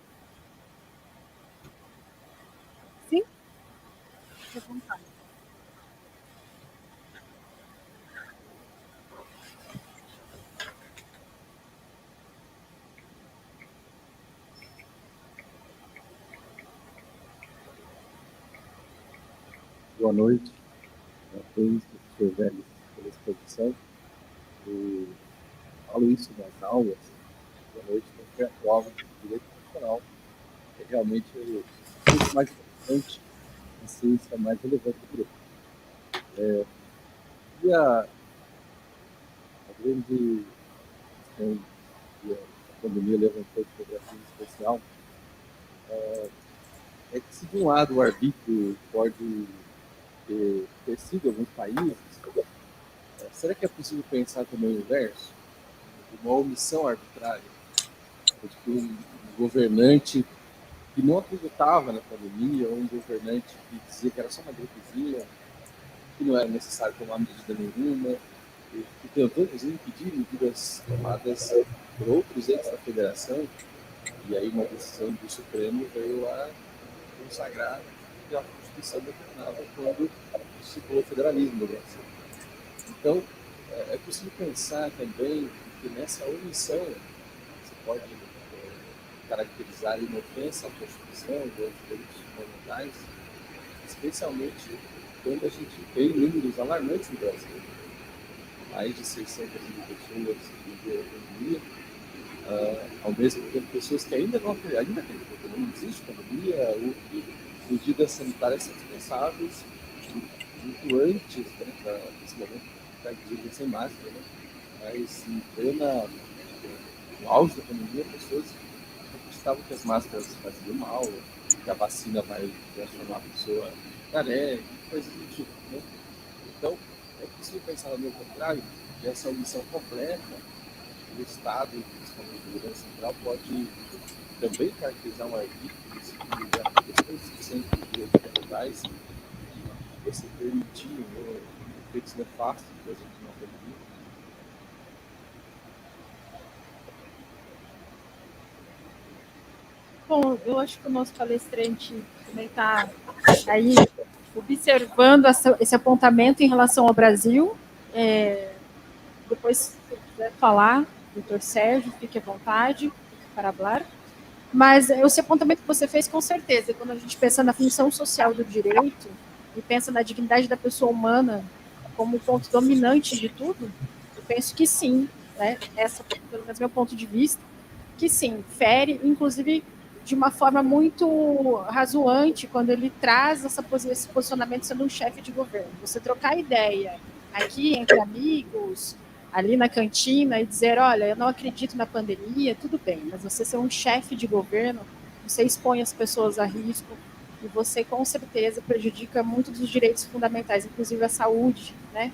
Sim? Fique à vontade. Boa noite a todos, professor Vélez, pela exposição. Eu falo isso nas aulas. Boa noite, qualquer prova de direito constitucional, que é realmente o curso mais importante, a ciência mais relevante do grupo. E a grande questão que a pandemia levantou sobre a crise especial é que, se de um lado o arbítrio pode ter sido em alguns países, será que é possível pensar também o inverso? Uma omissão arbitrária, de um governante que não acreditava na pandemia, ou um governante que dizia que era só uma gripezinha, que não era necessário tomar medida nenhuma, que tentou, inclusive, impedir medidas tomadas por outros entes da federação, e aí uma decisão do Supremo veio a consagrar que a Constituição determinava quando se falou federalismo no Brasil. Então, é possível pensar também que nessa omissão se pode caracterizar em ofensa à Constituição e aos direitos fundamentais, especialmente quando a gente tem números alarmantes no Brasil. Mais de 600 mil pessoas viveram a pandemia, ao mesmo tempo pessoas que ainda não existe pandemia, ou que medidas sanitárias são dispensáveis muito antes, desse momento, inclusive sem máscara, né? Mas no auge da pandemia, pessoas acreditavam que as máscaras faziam mal, que a vacina vai transformar a pessoa careca, coisas do tipo, né? Então, é possível pensar no contrário, que essa omissão completa do Estado, principalmente do governo central, pode também caracterizar um arbítrio que depois de sempre de direitos fundamentais, você permitir efeitos nefastos que a gente não acredita. Bom, eu acho que o nosso palestrante também está aí observando esse apontamento em relação ao Brasil. Depois, se quiser falar, doutor Sérgio, fique à vontade para falar. Mas esse apontamento que você fez, com certeza, quando a gente pensa na função social do direito e pensa na dignidade da pessoa humana como ponto dominante de tudo, eu penso que sim, né? Essa, pelo menos, meu ponto de vista, que sim, fere, inclusive de uma forma muito razoante, quando ele traz esse posicionamento sendo um chefe de governo. Você trocar ideia aqui entre amigos, ali na cantina, e dizer, olha, eu não acredito na pandemia, tudo bem, mas você ser um chefe de governo, você expõe as pessoas a risco, e você, com certeza, prejudica muito dos direitos fundamentais, inclusive a saúde, né?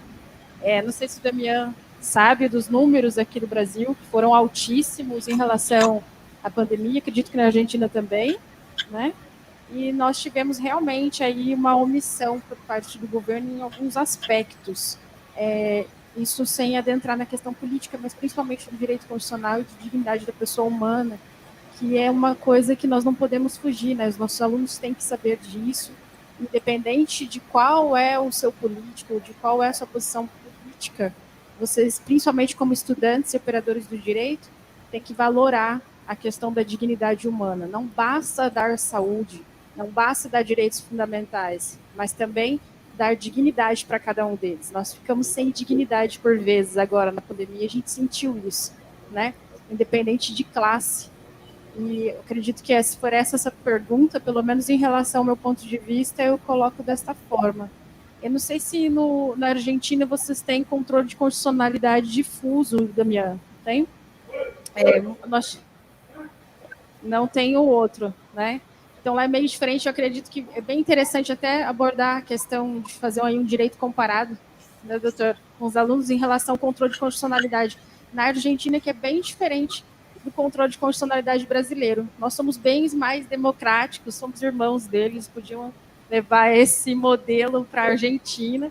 Não sei se o Damian sabe dos números aqui do Brasil, que foram altíssimos em relação à pandemia, acredito que na Argentina também, né? E nós tivemos realmente aí uma omissão por parte do governo em alguns aspectos. Isso sem adentrar na questão política, mas principalmente no direito constitucional e de dignidade da pessoa humana, que é uma coisa que nós não podemos fugir, né? Os nossos alunos têm que saber disso, independente de qual é o seu político, de qual é a sua posição política, vocês, principalmente como estudantes e operadores do direito, têm que valorar a questão da dignidade humana. Não basta dar saúde, não basta dar direitos fundamentais, mas também dar dignidade para cada um deles. Nós ficamos sem dignidade por vezes agora na pandemia, a gente sentiu isso, né? Independente de classe. E eu acredito que se for essa pergunta, pelo menos em relação ao meu ponto de vista, eu coloco desta forma. Eu não sei se na Argentina vocês têm controle de constitucionalidade difuso, Damian. Tem? Nós não tem o outro, né? Então lá é meio diferente. Eu acredito que é bem interessante até abordar a questão de fazer aí um direito comparado, né, doutor, com os alunos em relação ao controle de constitucionalidade na Argentina, que é bem diferente do controle de constitucionalidade brasileiro. Nós somos bem mais democráticos, somos irmãos deles, podiam levar esse modelo para a Argentina,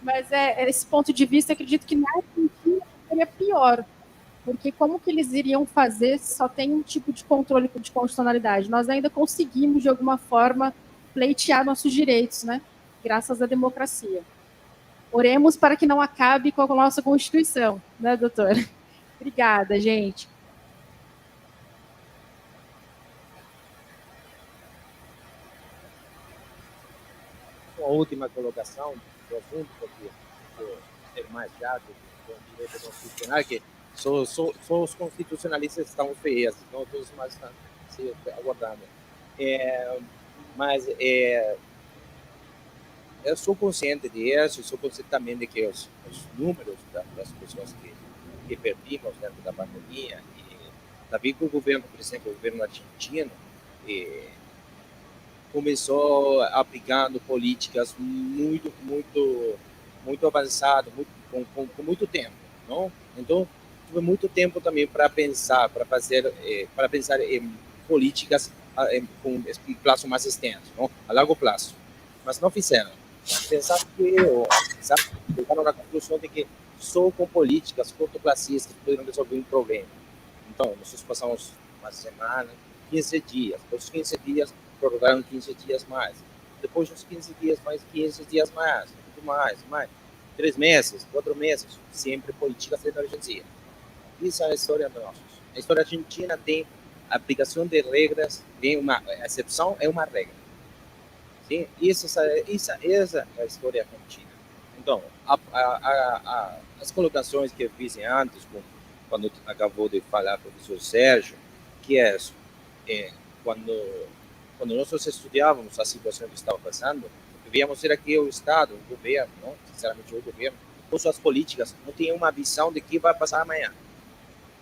mas esse ponto de vista, acredito que na Argentina seria pior, porque como que eles iriam fazer se só tem um tipo de controle de constitucionalidade? Nós ainda conseguimos, de alguma forma, pleitear nossos direitos, né? Graças à democracia. Oremos para que não acabe com a nossa Constituição, né, doutor? Obrigada, gente. A última colocação do assunto, porque é mais chato com o direito constitucional, que só os constitucionalistas estão feios, não todos mais estão se aguardando. Mas eu sou consciente disso, sou consciente também de que os números das pessoas que perdimos dentro da pandemia, e também que o governo, por exemplo, o governo argentino, começou aplicando políticas muito avançadas, com muito tempo, não? Então, tive muito tempo também para pensar em políticas com um prazo mais extenso, não? A longo prazo, mas não fizeram. Pensaram chegaram na conclusão de que só com políticas cortoplacistas poderiam resolver um problema. Então, nós passamos uma semana, 15 dias, depois dos 15 dias prorrogaram 15 dias mais. Depois dos 15 dias, mais 15 dias mais, muito mais. 3 meses, 4 meses, sempre políticas de emergência. Isso é a história nossa. A história argentina tem aplicação de regras, tem uma exceção, é uma regra. Sim? Essa é a história argentina. Então, as colocações que eu fiz antes, quando acabou de falar o professor Sérgio, que quando nós estudávamos a situação que estava passando, devíamos ser aqui o Estado, o governo, não? Sinceramente o governo, com suas políticas, não tem uma visão de que vai passar amanhã.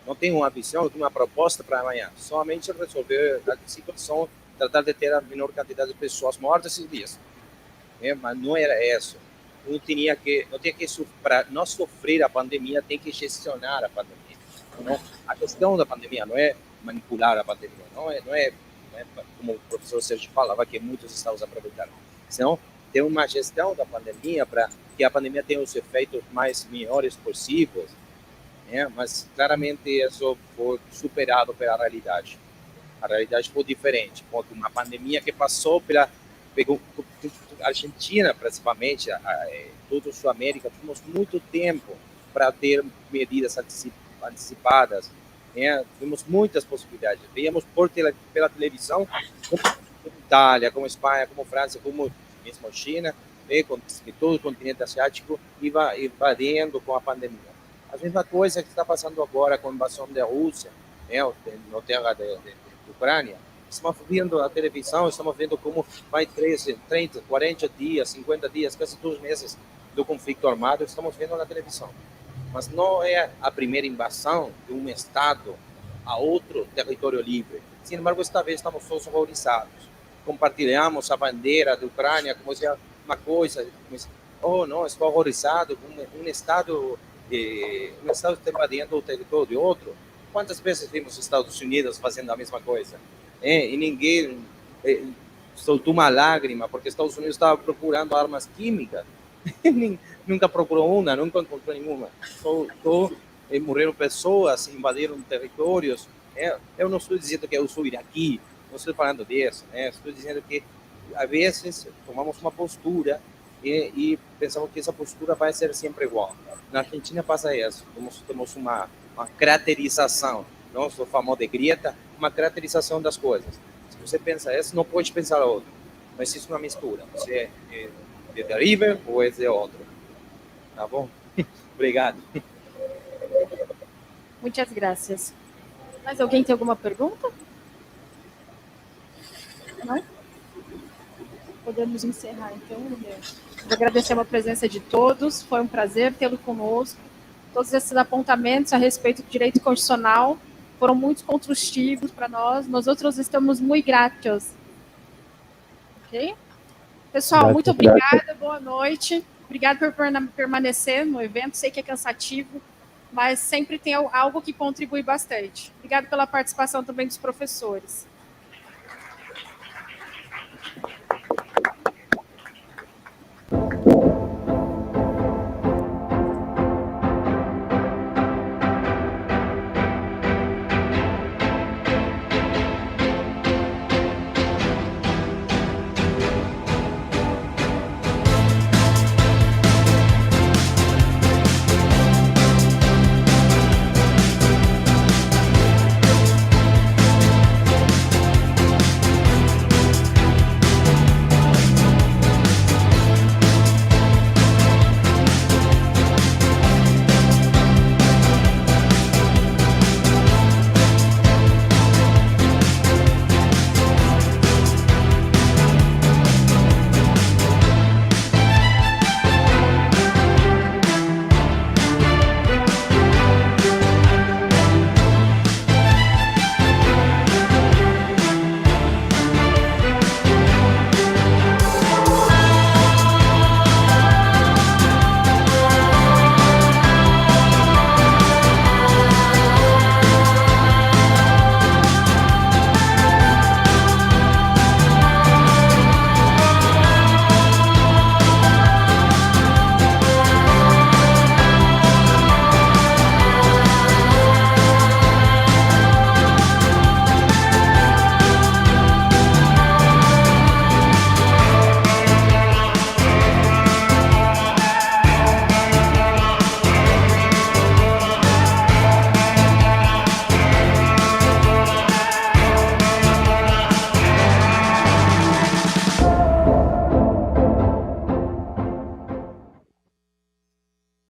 Não tem uma visão, não tem uma proposta para amanhã. Somente resolver a situação, tratar de ter a menor quantidade de pessoas mortas esses dias. Mas não era isso. Não tinha que não sofrer a pandemia, tem que gestionar a pandemia. Não? A questão da pandemia não é manipular a pandemia, não é como o professor Sérgio falava, que muitos estados aproveitaram. Senão, ter uma gestão da pandemia para que a pandemia tenha os efeitos mais menores possíveis, né? Mas claramente isso foi superado pela realidade. A realidade foi diferente, porque uma pandemia que pegou a Argentina, principalmente, toda a Sul-América, tivemos muito tempo para ter medidas antecipadas. Temos muitas possibilidades. Veíamos pela televisão, como Itália, como Espanha, como França, como mesmo China, que todo o continente asiático ia invadindo com a pandemia. A mesma coisa que está passando agora com a invasão da Rússia, né, na terra de Ucrânia, estamos vendo a televisão, estamos vendo como vai 30, 40 dias, 50 dias, quase 2 meses do conflito armado, estamos vendo na televisão. Mas não é a primeira invasão de um Estado a outro território livre. Sin embargo, esta vez estamos todos horrorizados. Compartilhamos a bandeira da Ucrânia como se fosse uma coisa, oh, não, estou horrorizado, um Estado está invadindo o território de outro. Quantas vezes vimos os Estados Unidos fazendo a mesma coisa? E ninguém soltou uma lágrima, porque os Estados Unidos estava procurando armas químicas. Nunca procurou uma, nunca encontrou nenhuma. Só morreram pessoas, invadiram territórios. Eu não estou dizendo que eu sou iraqui, não estou falando disso, né? Estou dizendo que, às vezes, tomamos uma postura e pensamos que essa postura vai ser sempre igual. Na Argentina passa isso, temos uma caracterização, não sou famoso de Greta, uma caracterização das coisas. Se você pensa isso, não pode pensar outro. Não existe uma mistura. Você é de River ou é de outro. Tá bom? Obrigado. Muitas graças. Mais alguém tem alguma pergunta? Não? Podemos encerrar, então. Agradecemos a presença de todos. Foi um prazer tê-lo conosco. Todos esses apontamentos a respeito do direito constitucional foram muito construtivos para nós. Nós outros estamos muito gratos. Ok? Pessoal, muito obrigada. Boa noite. Obrigada por permanecer no evento. Sei que é cansativo, mas sempre tem algo que contribui bastante. Obrigada pela participação também dos professores.